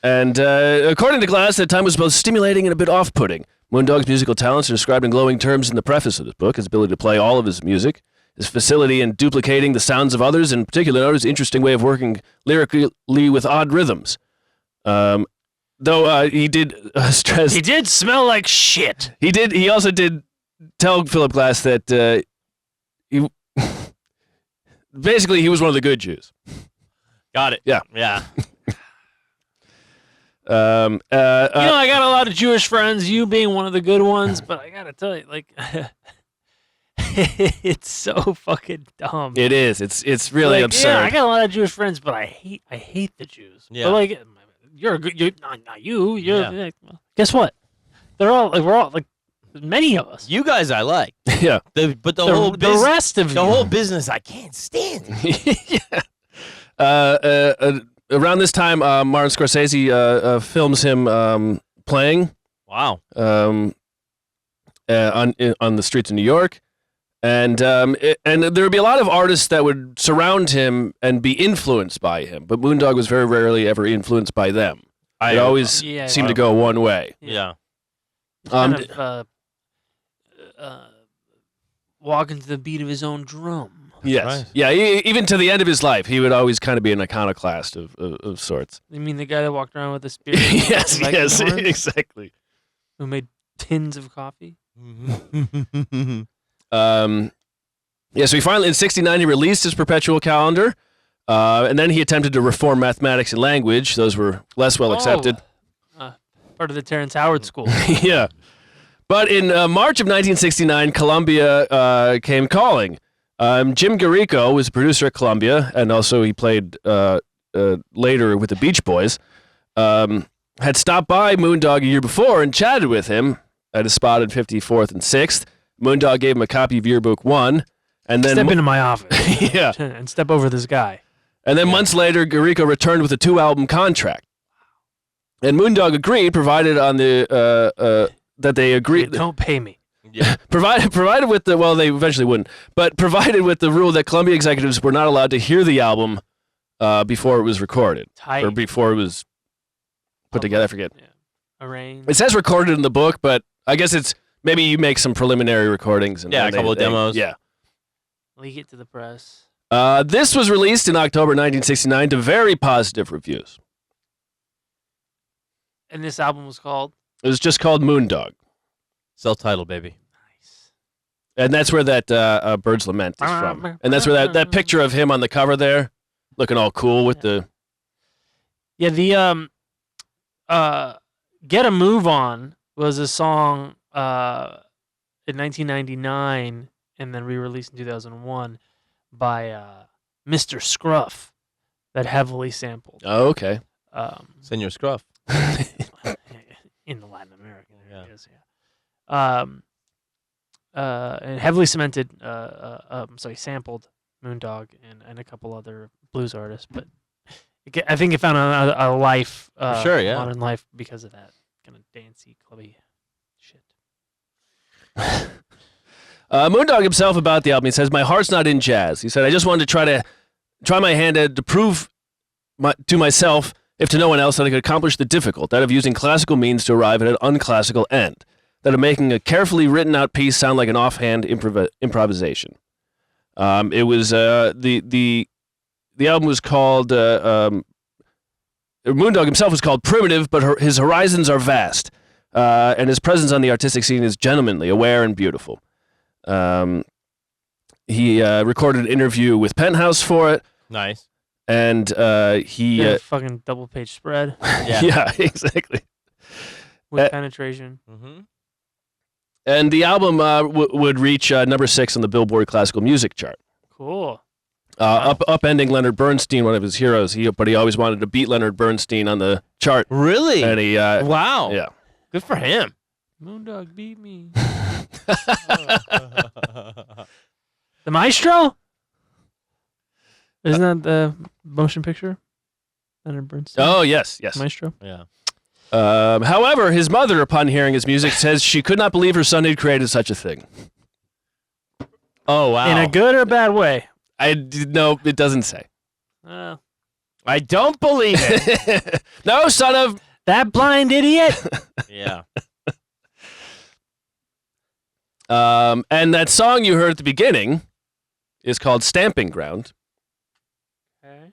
And according to Glass, that time was both stimulating and a bit off-putting. Moondog's musical talents are described in glowing terms in the preface of this book. His ability to play all of his music, his facility in duplicating the sounds of others, and in particular note his interesting way of working lyrically with odd rhythms. Though he did stress... He did smell like shit. He also did tell Philip Glass that he... basically, he was one of the good Jews. Got it. Yeah. Yeah. I got a lot of Jewish friends, you being one of the good ones, but I gotta tell you, like, it's so fucking dumb. It is. It's really absurd. Yeah, I got a lot of Jewish friends, but I hate the Jews. Yeah. But like, you're a good. You're not you. You're. Yeah. Guess what? We're all like many of us. You guys I like. Yeah. But the whole The rest of the you. whole business I can't stand. Yeah. Around this time, Martin Scorsese films him playing Wow. on the streets of New York, and there would be a lot of artists that would surround him and be influenced by him, but Moondog was very rarely ever influenced by them. It always seemed to go one way. Yeah. Kind of walking to the beat of his own drum. Yes. Right. Yeah. Even to the end of his life, he would always kind of be an iconoclast of sorts. You mean the guy that walked around with a spear? Yes. Viking Yes. horns? Exactly. Who made tins of coffee? Yeah, so he finally, in 69, he released his perpetual calendar, and then he attempted to reform mathematics and language. Those were less well accepted. Part of the Terrence Howard School. Yeah. But in March of 1969, Columbia came calling. Jim Garrico was a producer at Columbia, and also he played later with the Beach Boys. Had stopped by Moondog a year before and chatted with him at a spot at 54th and 6th. Moondog gave him a copy of Yearbook 1. And then Step into my office. Yeah. And step over this guy. And then months later, Garrico returned with a 2-album contract. And Moondog agreed, provided on the that they agreed. Don't pay me. Yeah. Provided with the, well, they eventually wouldn't, but provided with the rule that Columbia executives were not allowed to hear the album before it was recorded. Tight. Or before it was put together, I forget. Yeah. Arranged. It says recorded in the book, but I guess it's, maybe you make some preliminary recordings. And Yeah, then a couple of demos. Yeah. Leak it to the press. This was released in October 1969 to very positive reviews. And this album was called? It was just called Moondog. Self-titled, baby. Nice. And that's where that Bird's Lament is from. And that's where that picture of him on the cover there, looking all cool with the... Yeah, the Get a Move On was a song in 1999 and then re-released in 2001 by Mr. Scruff that heavily sampled. Oh, okay. Senor Scruff. In the Latin American Yeah. areas, yeah. And heavily cemented, sampled Moondog and a couple other blues artists, but I think it found a life, sure, yeah. modern life because of that kind of dancey, clubby shit. Moondog himself about the album, he says, "My heart's not in jazz." He said, "I just wanted to try my hand to prove to myself, if to no one else, that I could accomplish the difficult, that of using classical means to arrive at an unclassical end, that of making a carefully written out piece sound like an offhand improvisation." It was the album was called Moondog himself was called Primitive, but his horizons are vast, and his presence on the artistic scene is gentlemanly, aware, and beautiful. He recorded an interview with Penthouse for it. Nice. And he... fucking double-page spread. Yeah, exactly. With penetration. Mm-hmm. And the album would reach number 6 on the Billboard Classical Music chart. Cool. Upending Leonard Bernstein, one of his heroes. But he always wanted to beat Leonard Bernstein on the chart. Really? And he... wow. Yeah. Good for him. Moondog beat me. The Maestro? Isn't that the motion picture? Leonard Bernstein? Oh, yes. Maestro? Yeah. However, his mother, upon hearing his music, says she could not believe her son had created such a thing. Oh, wow. In a good or bad way? No, it doesn't say. I don't believe it. No, son of... That blind idiot? Yeah. And that song you heard at the beginning is called Stamping Ground. Okay.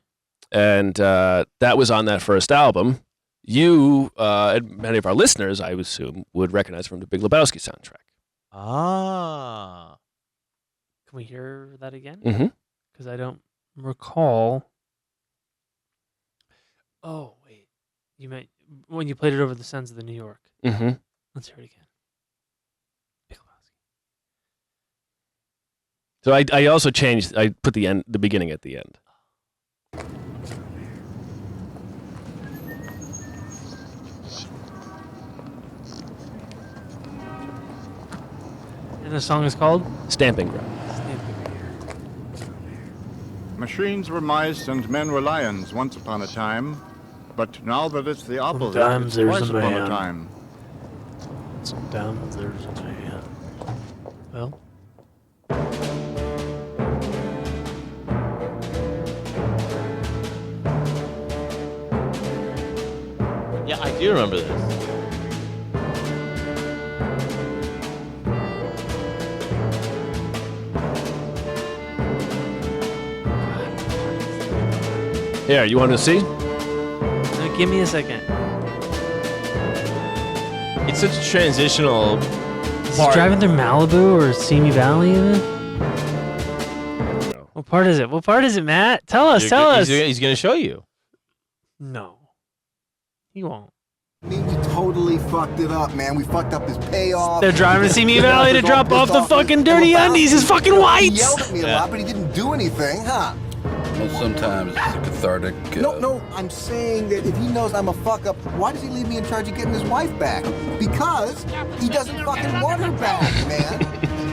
And that was on that first album. You, and many of our listeners, I would assume, would recognize from the Big Lebowski soundtrack. Ah. Can we hear that again? Mm-hmm. Because I don't recall. Oh, wait. You meant when you played it over the Sons of the New York. Mm-hmm. Let's hear it again. Big Lebowski. So I also changed, I put the beginning at the end. And the song is called? Stamping Ground. Machines were mice and men were lions once upon a time, but now that it's the opposite, Sometimes it's there's twice a upon man. a time. Sometimes there's a man. Well. Yeah, I do remember this. Here, you want to see? Give me a second. It's such a transitional Is part. he driving through Malibu or Simi Valley even? What part is it? What part is it, Matt? Tell us, tell us. He's going to show you. No. He won't. We totally fucked it up, man. We fucked up his payoff. They're driving to Simi Valley to drop off the fucking dirty undies, his fucking He whites! yelled at me a lot, but he didn't do anything, huh? Well, sometimes it's cathartic. No, I'm saying that if he knows I'm a fuck up, why does he leave me in charge of getting his wife back? Because he doesn't fucking want her back, man.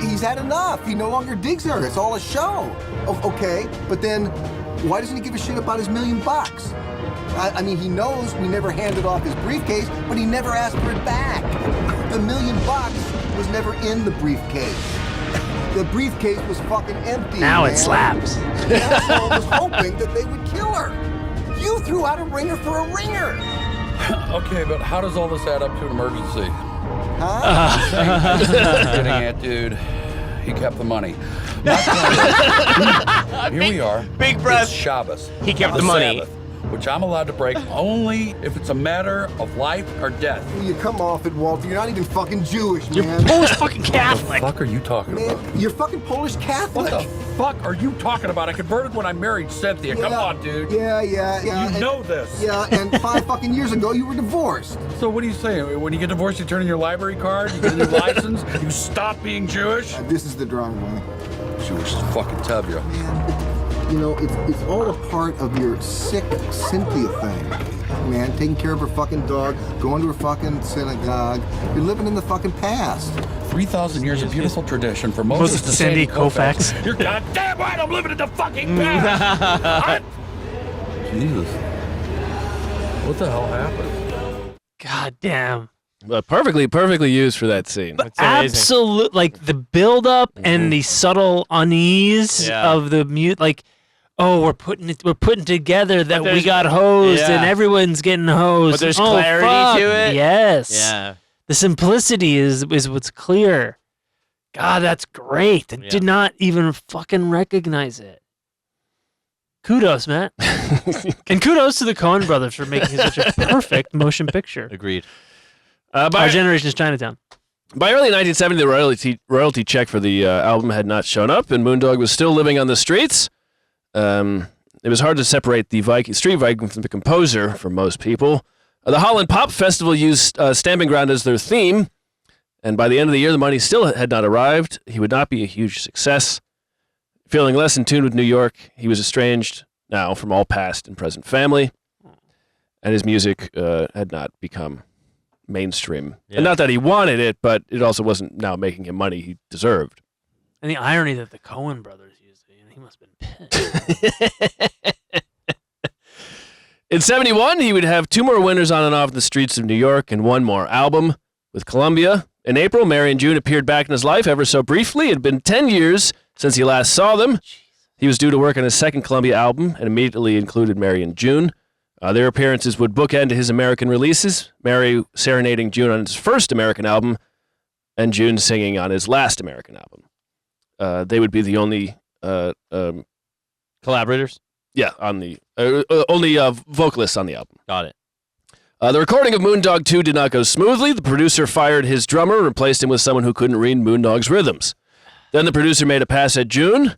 He's had enough. He no longer digs her. It's all a show. Okay, but then why doesn't he give a shit about his $1 million? I mean, he knows we never handed off his briefcase, but he never asked for it back. The $1 million was never in the briefcase. The briefcase was fucking empty. Now man. it slaps. The asshole was hoping that they would kill her. You threw out a ringer for a ringer. Okay, but how does all this add up to an emergency? Huh? Getting at, dude, he kept the money. My point is, here we are. Big breath. It's Shabbos. He kept on the money. Sabbath, which I'm allowed to break only if it's a matter of life or death. You come off it, Walter. You're not even fucking Jewish, You're man. Polish fucking What the Catholic. fuck are you talking about? Man, you're fucking Polish Catholic. What the fuck are you talking about? I converted when I married Cynthia. Come on, dude. Yeah. You and- know this. Yeah, and 5 fucking years ago, you were divorced. So what are you saying? When you get divorced, you turn in your library card, you get a new license, you stop being Jewish? This is the driveway. Jewish as fucking Tavia. Man, you know, it's all a part of your sick Cynthia thing. Man, taking care of her fucking dog, going to her fucking synagogue. You're living in the fucking past. 3,000 years of beautiful tradition for Moses to Sandy Koufax. You're goddamn right, I'm living in the fucking past! Jesus. What the hell happened? God damn. Perfectly used for that scene. But absolute, like the build up and the subtle unease of the mute, like, oh, we're putting together that we got hosed and everyone's getting hosed. But there's oh, clarity fuck. to it. Yes. Yeah. The simplicity is what's clear. God, that's great. I did not even fucking recognize it. Kudos, Matt. And kudos to the Coen brothers for making such a perfect motion picture. Agreed. Our generation's Chinatown. By early 1970, the royalty check for the album had not shown up, and Moondog was still living on the streets. It was hard to separate the Street Viking from the composer for most people. The Holland Pop Festival used Stamping Ground as their theme, and by the end of the year, the money still had not arrived. He would not be a huge success. Feeling less in tune with New York, he was estranged now from all past and present family, and his music had not become mainstream. Yeah. And not that he wanted it, but it also wasn't now making him money he deserved. And the irony that the Coen brothers used it, he must have been pissed. In 71, he would have 2 more winners on and off the streets of New York and 1 more album with Columbia. In April, Mary and June appeared back in his life ever so briefly. It had been 10 years since he last saw them. He was due to work on his second Columbia album and immediately included Mary and June. Their appearances would bookend his American releases, Mary serenading June on his first American album and June singing on his last American album. They would be the only collaborators? Yeah, on the only vocalists on the album. Got it. The recording of Moondog 2 did not go smoothly. The producer fired his drummer and replaced him with someone who couldn't read Moondog's rhythms. Then the producer made a pass at June.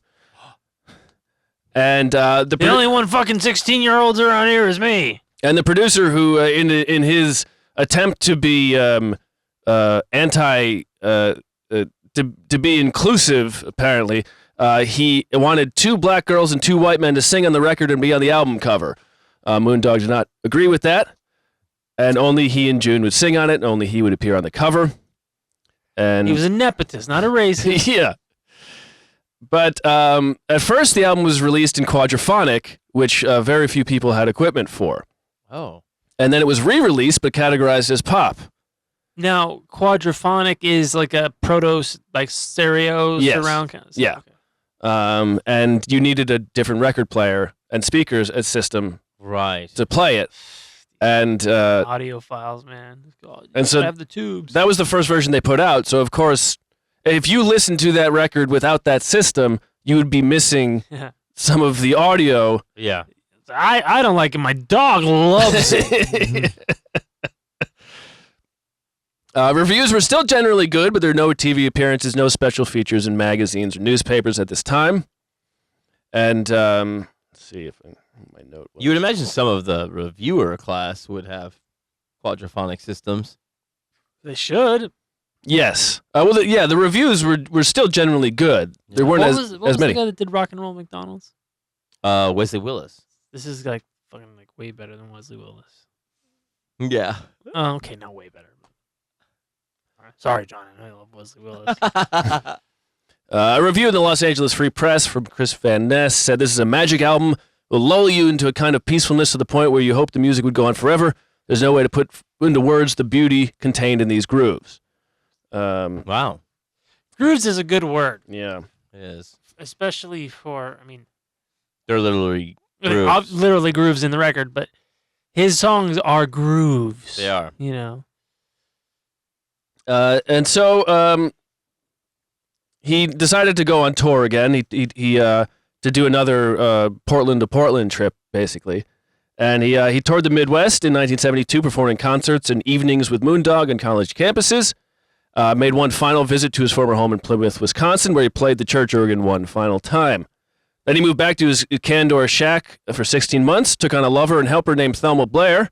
And the only one fucking 16-year-olds around here is me. And the producer who, in his attempt to be to be inclusive, apparently, he wanted 2 black girls and 2 white men to sing on the record and be on the album cover. Moondog did not agree with that, and only he and June would sing on it, and only he would appear on the cover. And he was a nepotist, not a racist. Yeah. But at first, the album was released in quadraphonic, which very few people had equipment for. Oh. And then it was re-released, but categorized as pop. Now, quadraphonic is like a stereo surround kind of stuff. Yeah. Okay. And you needed a different record player and speakers system to play it. And audio files, man. God, and so have the tubes. That was the first version they put out. So of course, if you listen to that record without that system, you would be missing some of the audio. Yeah. I don't like it. My dog loves it. Reviews were still generally good, but there were no TV appearances, no special features in magazines or newspapers at this time. And let's see if my note. You would imagine some of the reviewer class would have quadraphonic systems. They should. Yes. The reviews were still generally good. There weren't as what was many. The guy that did Rock and Roll McDonald's? Wesley Willis. This is like fucking like way better than Wesley Willis. Yeah. Oh, okay, not way better. All right. Sorry, John. I know you love Wesley Willis. A review in the Los Angeles Free Press from Chris Van Ness said, "This is a magic album. Will lull you into a kind of peacefulness to the point where you hope the music would go on forever. There's no way to put into words the beauty contained in these grooves." Wow. Grooves is a good word. Yeah. It is. Especially for, they're literally grooves. Literally grooves in the record, but his songs are grooves. They are. You know. And so he decided to go on tour again. He to do another Portland to Portland trip, basically. And he toured the Midwest in 1972, performing concerts and evenings with Moondog on college campuses. Made one final visit to his former home in Plymouth, Wisconsin, where he played the church organ one final time. Then he moved back to his Candor shack for 16 months, took on a lover and helper named Thelma Blair.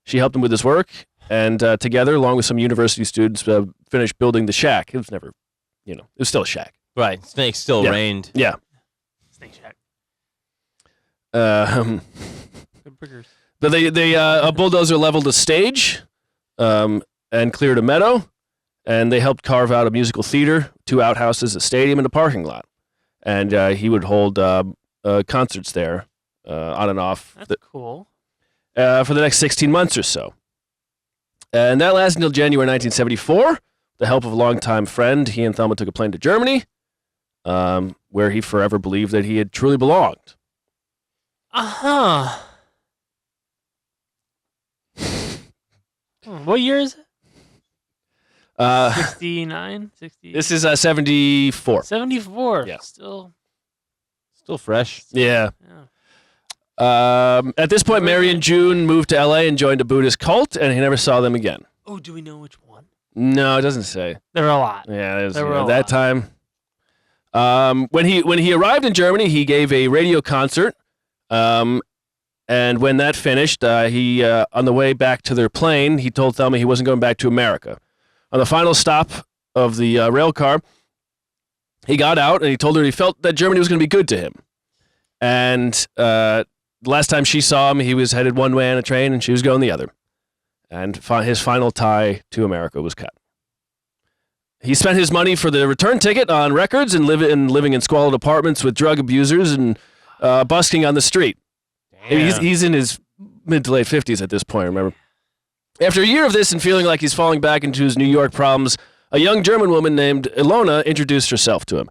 She helped him with his work, and together, along with some university students, finished building the shack. It was never, it was still a shack. Right. Snakes still reigned. Yeah. Snake shack. But a bulldozer leveled a stage and cleared a meadow, and they helped carve out a musical theater, 2 outhouses, a stadium, and a parking lot. And he would hold concerts there on and off. That's cool. For the next 16 months or so. And that lasted until January 1974. With the help of a longtime friend, he and Thelma took a plane to Germany, where he forever believed that he had truly belonged. Uh-huh. What year is it? 69? 60? This is 74. 74. Yeah. Still fresh. Yeah. Yeah. At this point, Mary and June moved to L.A. and joined a Buddhist cult, and he never saw them again. Oh, do we know which one? No, it doesn't say. There were a lot. Yeah, There were a that lot. time. When he arrived in Germany, he gave a radio concert. And when that finished, he on the way back to their plane, he told Thelma he wasn't going back to America. On the final stop of the rail car, he got out and he told her he felt that Germany was going to be good to him. And the last time she saw him, he was headed one way on a train and she was going the other. And his final tie to America was cut. He spent his money for the return ticket on records and living in squalid apartments with drug abusers and busking on the street. He's in his mid to late 50s at this point, remember? After a year of this and feeling like he's falling back into his New York problems, a young German woman named Ilona introduced herself to him.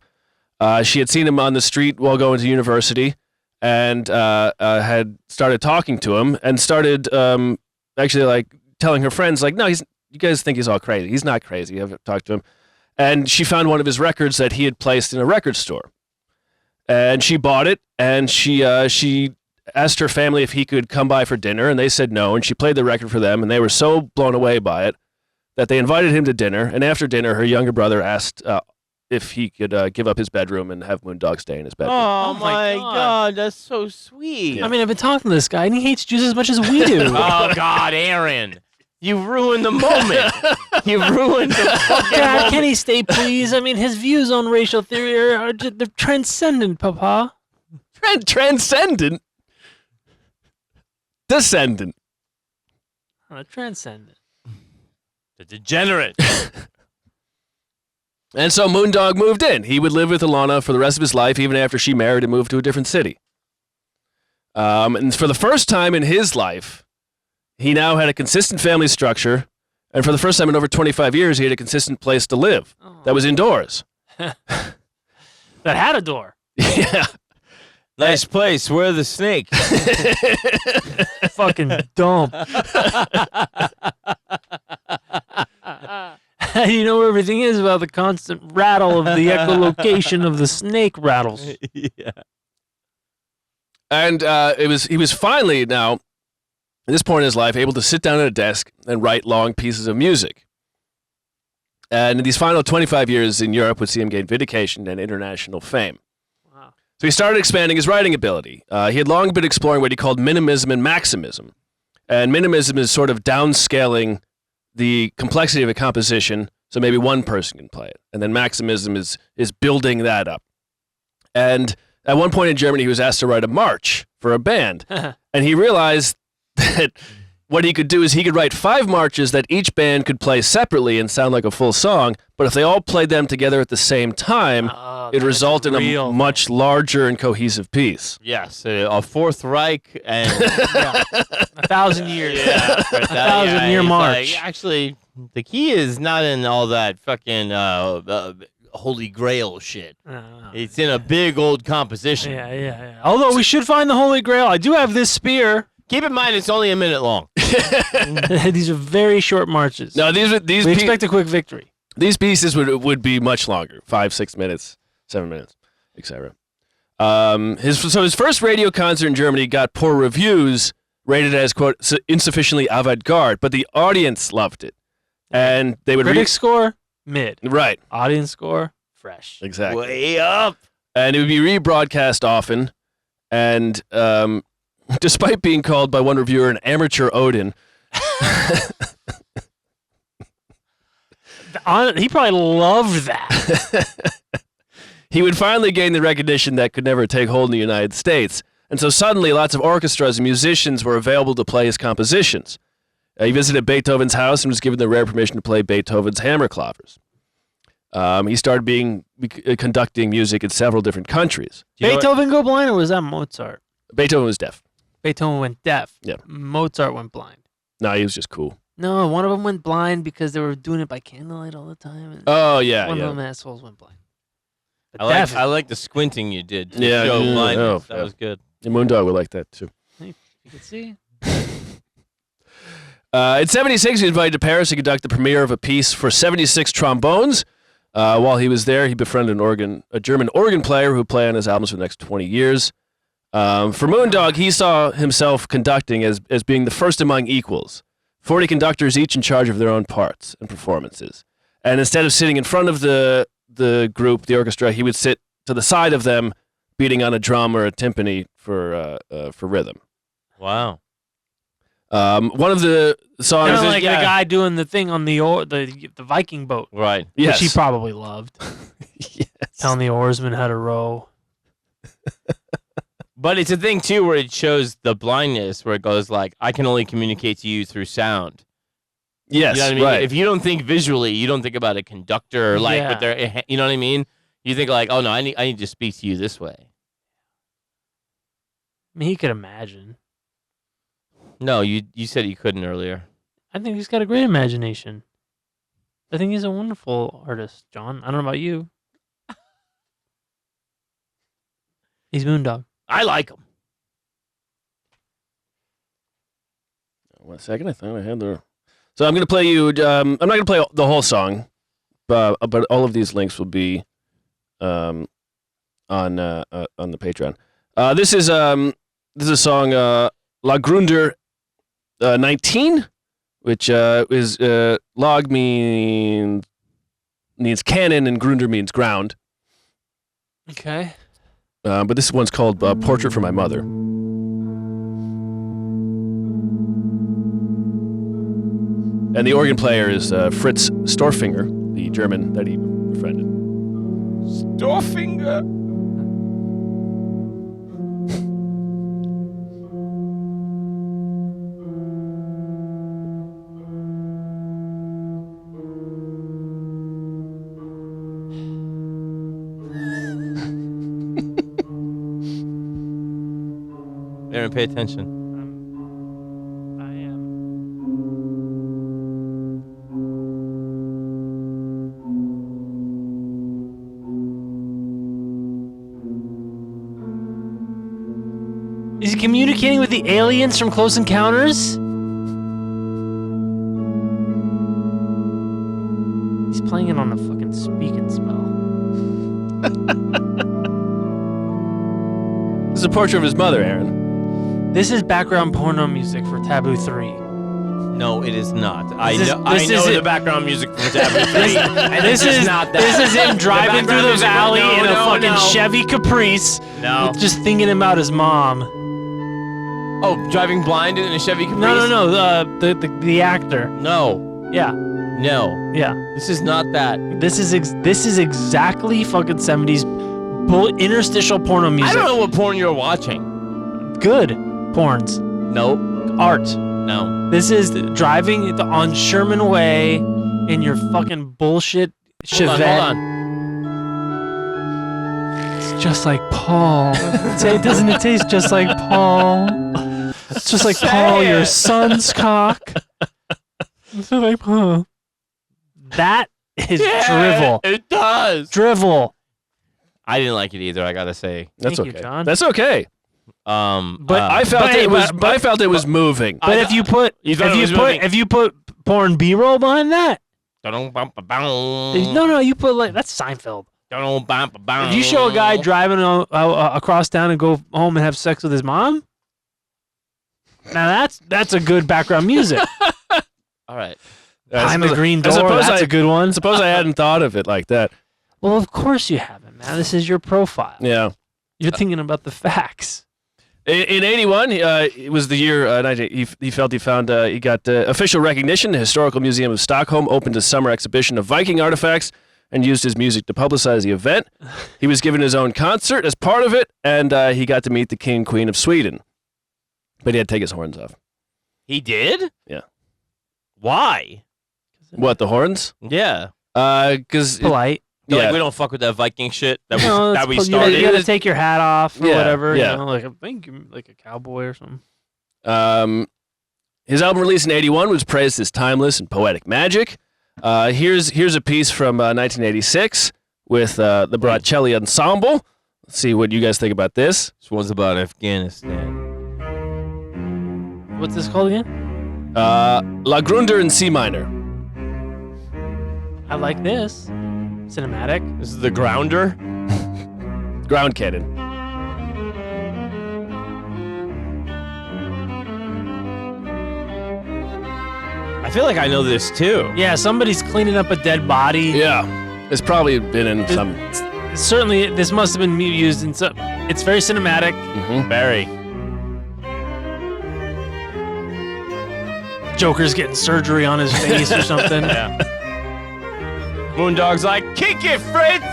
She had seen him on the street while going to university and had started talking to him and started actually like telling her friends, like, no, you guys think he's all crazy. He's not crazy. I've talked to him. And she found one of his records that he had placed in a record store. And she bought it, and she asked her family if he could come by for dinner, and they said no, and she played the record for them, and they were so blown away by it that they invited him to dinner, and after dinner, her younger brother asked if he could give up his bedroom and have Moondog stay in his bedroom. Oh, my God, that's so sweet. I mean, I've been talking to this guy, and he hates Jews as much as we do. Oh, God, Aaron. You ruined the moment. You ruined the fucking God, moment. can he stay, please? I mean, his views on racial theory are they're transcendent, Papa. Transcendent? Descendant. Transcendent. The degenerate. And so Moondog moved in. He would live with Ilona for the rest of his life, even after she married and moved to a different city. And for the first time in his life, he now had a consistent family structure. And for the first time in over 25 years, he had a consistent place to live that was indoors. That had a door. Yeah. Nice place. Where are the snakes? Fucking dump. You know where everything is about the constant rattle of the echolocation of the snake rattles. Yeah. And he was finally now, at this point in his life, able to sit down at a desk and write long pieces of music. And in these final 25 years in Europe would see him gain vindication and international fame. Wow. So he started expanding his writing ability. He had long been exploring what he called minimism and maximism. And minimism is sort of downscaling the complexity of a composition so maybe one person can play it. And then maximism is building that up. And at one point in Germany, he was asked to write a march for a band. And he realized that what he could do is he could write 5 marches that each band could play separately and sound like a full song, but if they all played them together at the same time, it'd result in a much larger and cohesive piece. Yes, a Fourth Reich and 1,000 years. Yeah, 1,000-year march. Like, actually, the key is not in all that fucking Holy Grail shit. It's in a big old composition. Yeah. Although we should find the Holy Grail. I do have this spear. Keep in mind, it's only a minute long. These are very short marches. No, we expect a quick victory. These pieces would be much longer, 5, 6 minutes, 7 minutes, etc. His first radio concert in Germany got poor reviews, rated as, quote, insufficiently avant-garde, but the audience loved it. And they would Critic score, mid. Right. Audience score, fresh. Exactly. Way up. And it would be rebroadcast often. And despite being called by one reviewer an amateur Odin, he probably loved that. he would finally gain the recognition that could never take hold in the United States. And so suddenly lots of orchestras and musicians were available to play his compositions. He visited Beethoven's house and was given the rare permission to play Beethoven's hammer clavers. He started conducting music in several different countries. Beethoven go blind, or was that Mozart? Beethoven was deaf. Beethoven went deaf. Yeah. Mozart went blind. No, he was just cool. No, one of them went blind because they were doing it by candlelight all the time. And Oh yeah, one yeah. of them assholes went blind. But I like the squinting you did to Yeah, show yeah, blindness. oh, That yeah. was good. The Moondog would like that too. you can see. In '76, he was invited to Paris to conduct the premiere of a piece for 76 trombones. While he was there, he befriended a German organ player who would play on his albums for the next 20 years. For Moondog, he saw himself conducting as being the first among equals. 40 conductors, each in charge of their own parts and performances. And instead of sitting in front of the group, the orchestra, he would sit to the side of them, beating on a drum or a timpani for rhythm. Wow. One of the songs Kind is of like the guy doing the thing on the Viking boat, Right. Yes. which he probably loved. Yes. Telling the oarsmen how to row. But it's a thing too where it shows the blindness, where it goes like, I can only communicate to you through sound. Yes, You know what I mean? right. If you don't think visually, you don't think about a conductor like Yeah. with their, you know what I mean? You think like, oh no, I need to speak to you this way. I mean, he could imagine. No, you said you couldn't earlier. I think he's got a great imagination. I think he's a wonderful artist, John. I don't know about you. He's Moondog. I like him. 1 second, I thought I had the. So I'm going to play you. I'm not going to play the whole song, but all of these links will be on the Patreon. This is a song La Grunder 19, which is log means cannon and Grunder means ground. Okay. But this one's called Portrait for My Mother. And the organ player is Fritz Storfinger, the German that he befriended. Storfinger. Aaron, pay attention. I am. Is he communicating with the aliens from Close Encounters? He's playing it on a fucking speaking spell. This is a portrait of his mother, Aaron. This is background porno music for Taboo 3. No, it is not. I This is- know, I this know is the it. background music from Taboo 3. and This is not that. This is him driving through the music- valley no, in a no, fucking no. Chevy Caprice, No. just thinking about his mom. Oh, driving blind in a Chevy Caprice? No. The actor. No. Yeah, No. yeah. This is not that. This is exactly fucking 70s interstitial porno music. I don't know what porn you're watching. Good porns. No. Art. No. This is driving on Sherman Way in your fucking bullshit Chevette. Hold on. It's just like Paul. Doesn't it taste just like Paul? It's just like Say Paul, your it. son's cock. It's just like Paul. That is drivel. It does. Drivel. I didn't like it either, I gotta say. That's Thank okay. you, John. That's okay. But I felt but- it was. but- I felt it was moving. But if you put You thought it was moving. if you put porn B-roll behind that, No. no, you put like that's Seinfeld. If If you show a guy driving across town and go home and have sex with his mom, now that's a good background music. All right. Behind the green door, I suppose that's a good one. Suppose I hadn't thought of it like that. Well, of course you haven't, man. This is your profile. Yeah. You're thinking about the facts. In '81, it was the year he felt he found he got official recognition. The Historical Museum of Stockholm opened a summer exhibition of Viking artifacts and used his music to publicize the event. He was given his own concert as part of it, and he got to meet the King and Queen of Sweden. But he had to take his horns off. He did? Yeah. Why? What, the horns? Yeah. Because Polite. They're yeah. like, we don't fuck with that Viking shit that we, No, that we you started. gotta take your hat off or Yeah, whatever. yeah. You know, like I think you're like a cowboy or something. His album released in 81 was praised as timeless and poetic magic. Here's a piece from 1986 with the Bracelli Ensemble. Let's see what you guys think about this. This one's about Afghanistan. What's this called again? La Grunder in C minor. I like this. Cinematic. This is the Grounder. Ground cannon. I feel like I know this too. Yeah, somebody's cleaning up a dead body. Yeah, it's probably been in some. Certainly, this must have been used in some. It's very cinematic. Barry. Joker's getting surgery on his face or something. Yeah. Moondog's like, kick it, Fritz!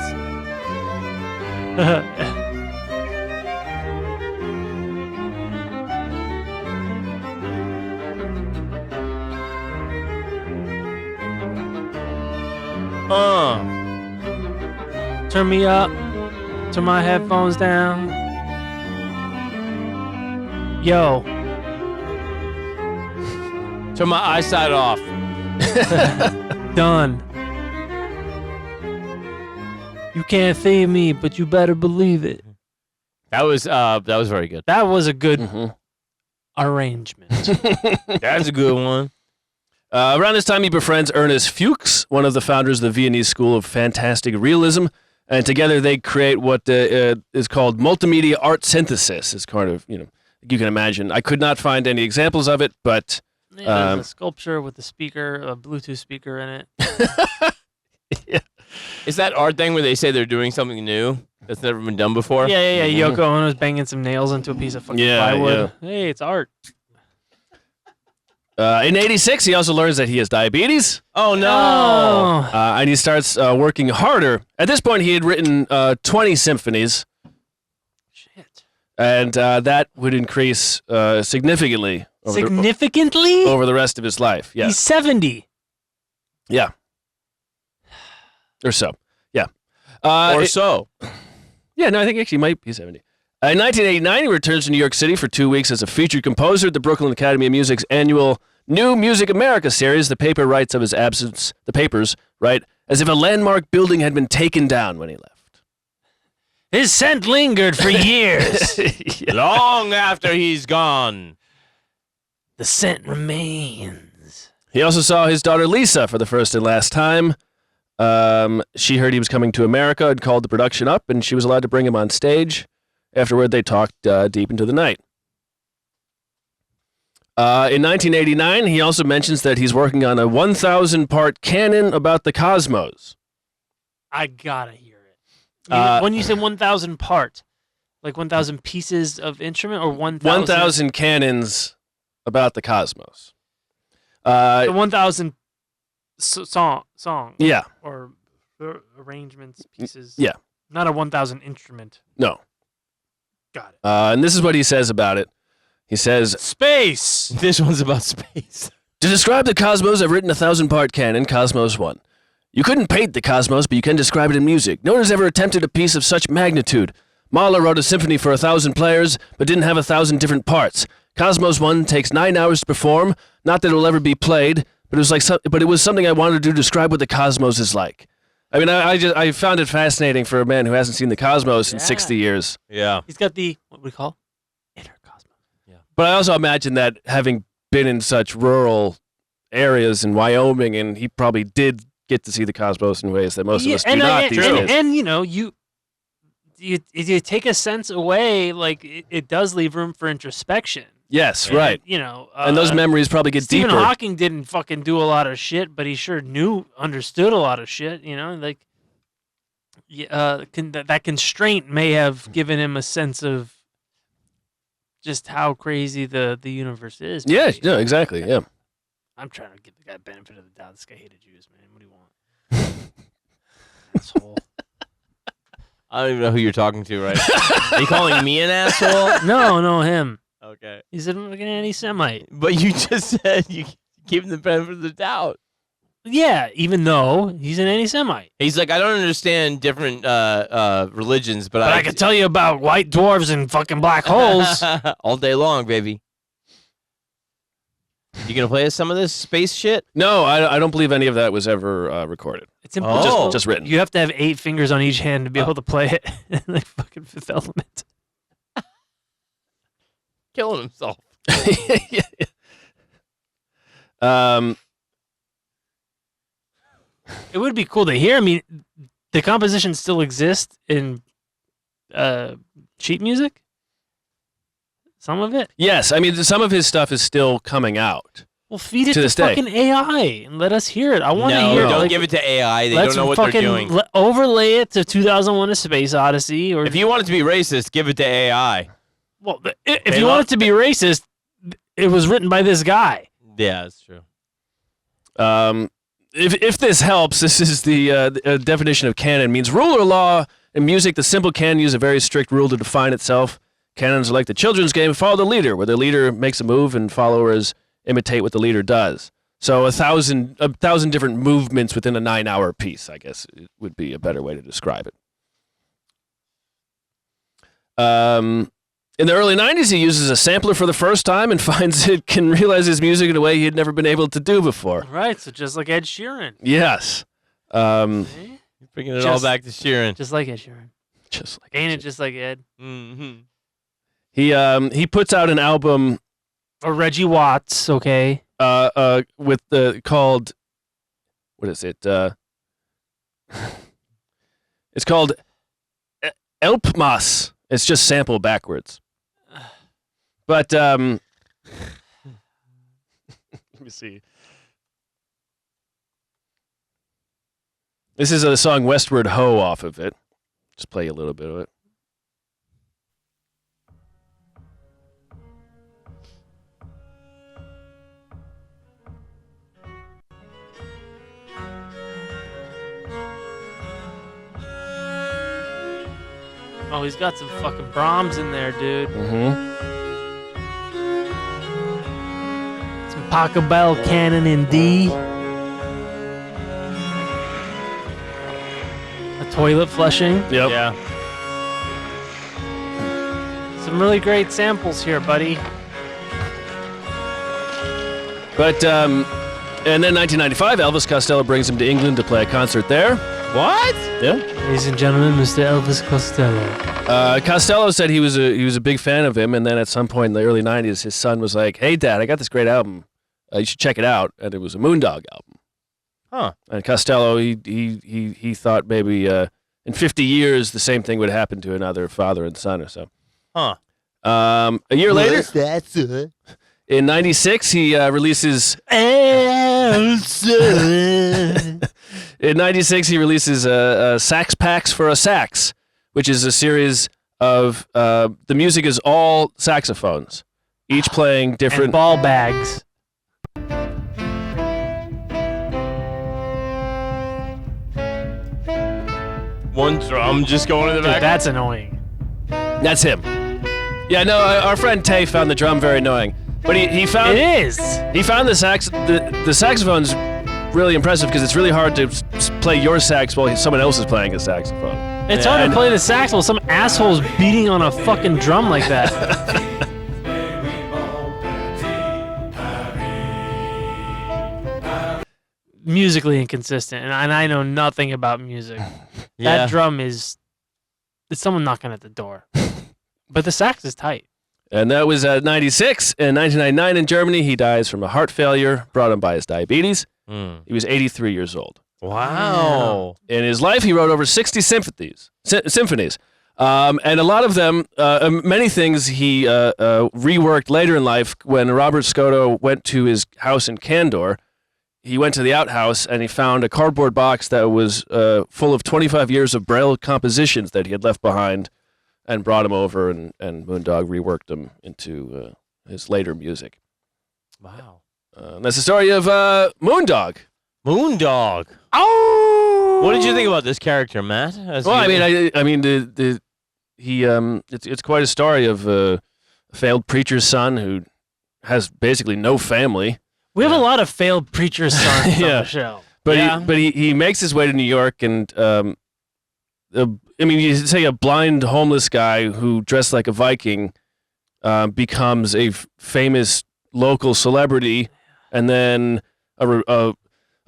Turn me up. Turn my headphones down. Yo. Turn my eyesight off. Done. You can't see me, but you better believe it. That was very good. That was a good arrangement. That's a good one. Around this time, he befriends Ernest Fuchs, one of the founders of the Viennese School of Fantastic Realism, and together they create what is called multimedia art synthesis. It's kind of, you can imagine. I could not find any examples of it, but... There's a sculpture with a speaker, a Bluetooth speaker in it. Yeah. Is that art thing where they say they're doing something new that's never been done before? Yeah. Yoko Ono's banging some nails into a piece of fucking plywood. Yeah. Hey, it's art. In 86, he also learns that he has diabetes. Oh, no. And he starts working harder. At this point, he had written 20 symphonies. Shit. And that would increase significantly. Significantly? Over the rest of his life, yeah. He's 70. Yeah. Or so, yeah. So. Yeah, no, I think actually he might be 70. In 1989, he returns to New York City for 2 weeks as a featured composer at the Brooklyn Academy of Music's annual New Music America series. The paper writes of his absence, the papers write, as if a landmark building had been taken down when he left. His scent lingered for years. Long after he's gone. The scent remains. He also saw his daughter Lisa for the first and last time. She heard he was coming to America and called the production up, and she was allowed to bring him on stage. Afterward, they talked deep into the night. In 1989, he also mentions that he's working on a 1,000-part canon about the cosmos. I gotta hear it. When you say 1,000 part, like 1,000 pieces of instrument, or 1,000? 1,000 canons about the cosmos. The 1,000 song. Yeah. Or arrangements, pieces. Yeah. Not a 1,000 instrument. No. Got it. And this is what he says about it. He says, Space! This one's about space. To describe the cosmos, I've written a 1,000-part canon, Cosmos 1. You couldn't paint the cosmos, but you can describe it in music. No one has ever attempted a piece of such magnitude. Mahler wrote a symphony for 1,000 players, but didn't have 1,000 different parts. Cosmos 1 takes 9 hours to perform. Not that it will ever be played, but it was something I wanted to describe what the cosmos is like. I mean, I found it fascinating for a man who hasn't seen the cosmos in 60 years. Yeah. He's got the, what we call, inner cosmos. Yeah. But I also imagine that having been in such rural areas in Wyoming, and he probably did get to see the cosmos in ways that most of us do not these days. And you know, you take a sense away, like it does leave room for introspection. Yes, And, right. You know, And those memories probably get Stephen deeper. Hawking didn't fucking do a lot of shit, but he sure understood a lot of shit. You know, like that constraint may have given him a sense of just how crazy the universe is. Yeah, maybe. no, exactly. Yeah. I'm trying to give the guy benefit of the doubt. This guy hated Jews, man. What do you want? Asshole. I don't even know who you're talking to, right? Are you calling me an asshole? No, him. Okay. He's a fucking anti-Semite. But you just said you give him the benefit of the doubt. Yeah, even though he's an anti-Semite. He's like, I don't understand different religions, but I can tell you about white dwarves and fucking black holes. all day long, baby. You gonna play us some of this space shit? No, I don't believe any of that was ever recorded. It's important. Oh. Just written. You have to have 8 fingers on each hand to be able to play it. Like fucking Fifth Element. Killing himself. It would be cool to hear. I mean, the composition still exists in sheet music. Some of it. Yes, I mean some of his stuff is still coming out. Well, feed it To to this day. fucking AI and let us hear it. I want to No, hear it. don't Like, give it to AI. They let's don't know what they're fucking doing. Overlay it to 2001: A Space Odyssey, or If you want it to be racist, give it to AI. well, if you want it to be racist, it was written by this guy. Yeah, that's true. If this helps, this is the definition of canon. Means rule or law. In music, the simple canon use a very strict rule to define itself. Canons are like the children's game, follow the leader, where the leader makes a move and followers imitate what the leader does. So 1,000 different movements within a 9-hour piece, I guess, it would be a better way to describe it. In the early 90s, he uses a sampler for the first time and finds it can realize his music in a way he had never been able to do before. Right, so just like Ed Sheeran. Yes. See? You're bringing it all back to Sheeran. Just like Ed Sheeran. Just like Ain't it just like Ed? Mm-hmm. he puts out an album Or Reggie Watts, okay. with the called what is it? It's called Elpmas. It's just sample backwards. But let me see. This is a song Westward Ho off of it. Just play a little bit of it. Oh, he's got some fucking Brahms in there, dude. Mm-hmm. Some Pachelbel canon in D. A toilet flushing. Yep. Yeah. Some really great samples here, buddy. But and then 1995, Elvis Costello brings him to England to play a concert there. What? Yeah. Ladies and gentlemen, Mr. Elvis Costello. Costello said he was a big fan of him, and then at some point in the early 90s, his son was like, "Hey, Dad, I got this great album. You should check it out." And it was a Moondog album. Huh. And Costello, he thought maybe in 50 years the same thing would happen to another father and son or so. Huh. A year later, in 96, he releases. In 96, he releases Sax Packs for a Sax, which is a series of the music is all saxophones, each playing different And ball bags. One drum just going in the Dude, back. that's annoying. That's him. Yeah, no, our friend Tay found the drum very annoying, but he found It is. he found the saxophone's really impressive because it's really hard to play your sax while someone else is playing a saxophone. It's hard to play the sax while some asshole's beating on a fucking drum like that. Musically inconsistent, and I know nothing about music. Yeah. That drum is someone knocking at the door. But the sax is tight. And that was 96. In 1999 in Germany, he dies from a heart failure brought on by his diabetes. He was 83 years old. Wow. In his life, he wrote over 60 symphonies. And a lot of them, many things he reworked later in life. When Robert Scotto went to his house in Candor, he went to the outhouse and he found a cardboard box that was full of 25 years of Braille compositions that he had left behind, and brought him over, and Moondog reworked them into his later music. Wow. That's the story of Moondog. Moondog. Oh! What did you think about this character, Matt? Well, it's quite a story of a failed preacher's son who has basically no family. We have a lot of failed preacher's sons on the show. But he makes his way to New York, and you say a blind homeless guy who dressed like a Viking becomes a famous local celebrity and then a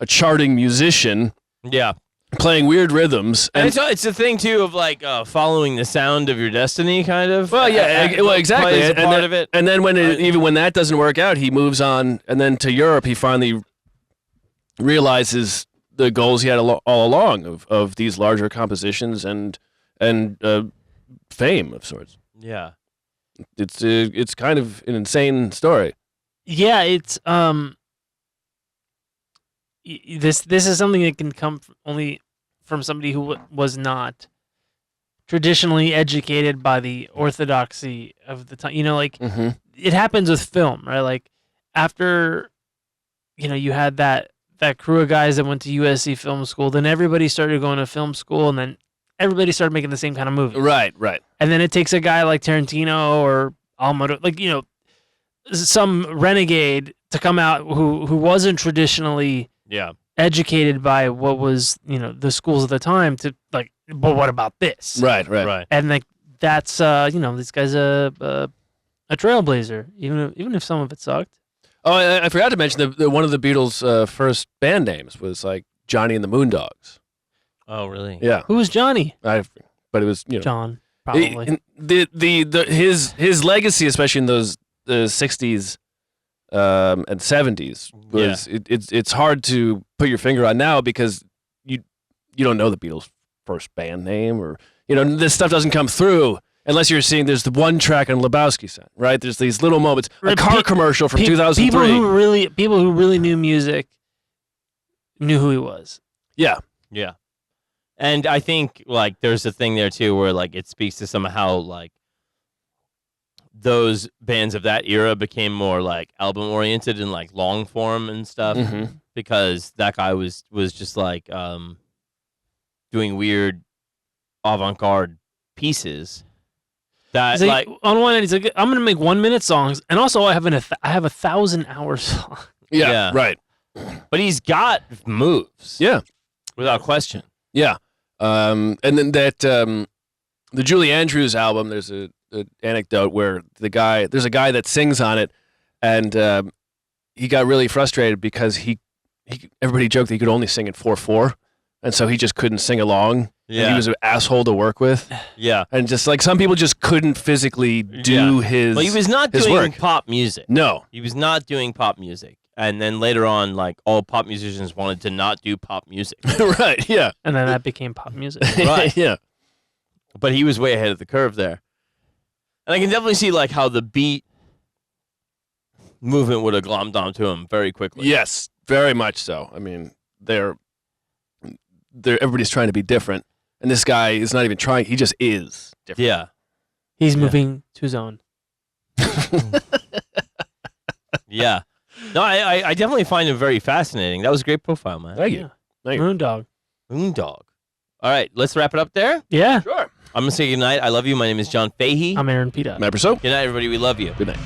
charting musician. Yeah. Playing weird rhythms, and it's the thing too of like following the sound of your destiny, kind of. Well, yeah, well, exactly. Plays a part of it. And then even when that doesn't work out, he moves on, and then to Europe, he finally realizes the goals he had all along of these larger compositions and fame of sorts. Yeah, it's kind of an insane story. Yeah, it's this is something that can come only from somebody who was not traditionally educated by the orthodoxy of the time. You know, like it happens with film, right? Like after, you know, you had that crew of guys that went to USC film school, then everybody started going to film school, and then everybody started making the same kind of movies. Right. And then it takes a guy like Tarantino or Almodovar, like, you know, some renegade to come out who wasn't traditionally educated by what was, you know, the schools of the time to like, but what about this? Right. And like that's you know, this guy's a trailblazer, even if some of it sucked. Oh, I forgot to mention the one of the Beatles' first band names was like Johnny and the Moondogs. Oh, really? Yeah. Who was Johnny? But it was, you know, John, probably. His legacy, especially in the 60s and 70s, was it's hard to put your finger on now because you don't know the Beatles' first band name, or, you know, this stuff doesn't come through unless you're seeing there's the one track on Lebowski set, right? There's these little moments. A car commercial from 2003. People who really knew music knew who he was. Yeah. And I think like there's a thing there too where like it speaks to somehow like those bands of that era became more like album oriented and like long form and stuff, because that guy was just like doing weird avant-garde pieces that like on one end he's like, I'm gonna make 1 minute songs, and also I have 1,000-hour song. Yeah, right. But he's got moves. Yeah, without question. Yeah. And then that the Julie Andrews album, there's an anecdote where there's a guy that sings on it, and he got really frustrated because everybody joked that he could only sing at 4/4, and so he just couldn't sing along. Yeah. And he was an asshole to work with. Yeah. And just like some people just couldn't physically do his. Well, he was not doing work. Pop music. No. He was not doing pop music. And then later on, like, all pop musicians wanted to not do pop music. Right, yeah. And then that became pop music. Right. Yeah. But he was way ahead of the curve there. And I can definitely see, like, how the beat movement would have glommed onto him very quickly. Yes, very much so. I mean, everybody's trying to be different. And this guy is not even trying. He just is different. Yeah. He's moving to his own. Yeah. No, I definitely find him very fascinating. That was a great profile, man. Thank you. Moondog. All right, let's wrap it up there. Yeah. Sure. I'm going to say good night. I love you. My name is John Fahey. I'm Aaron Pita. Remember so? Good night, everybody. We love you. Good night.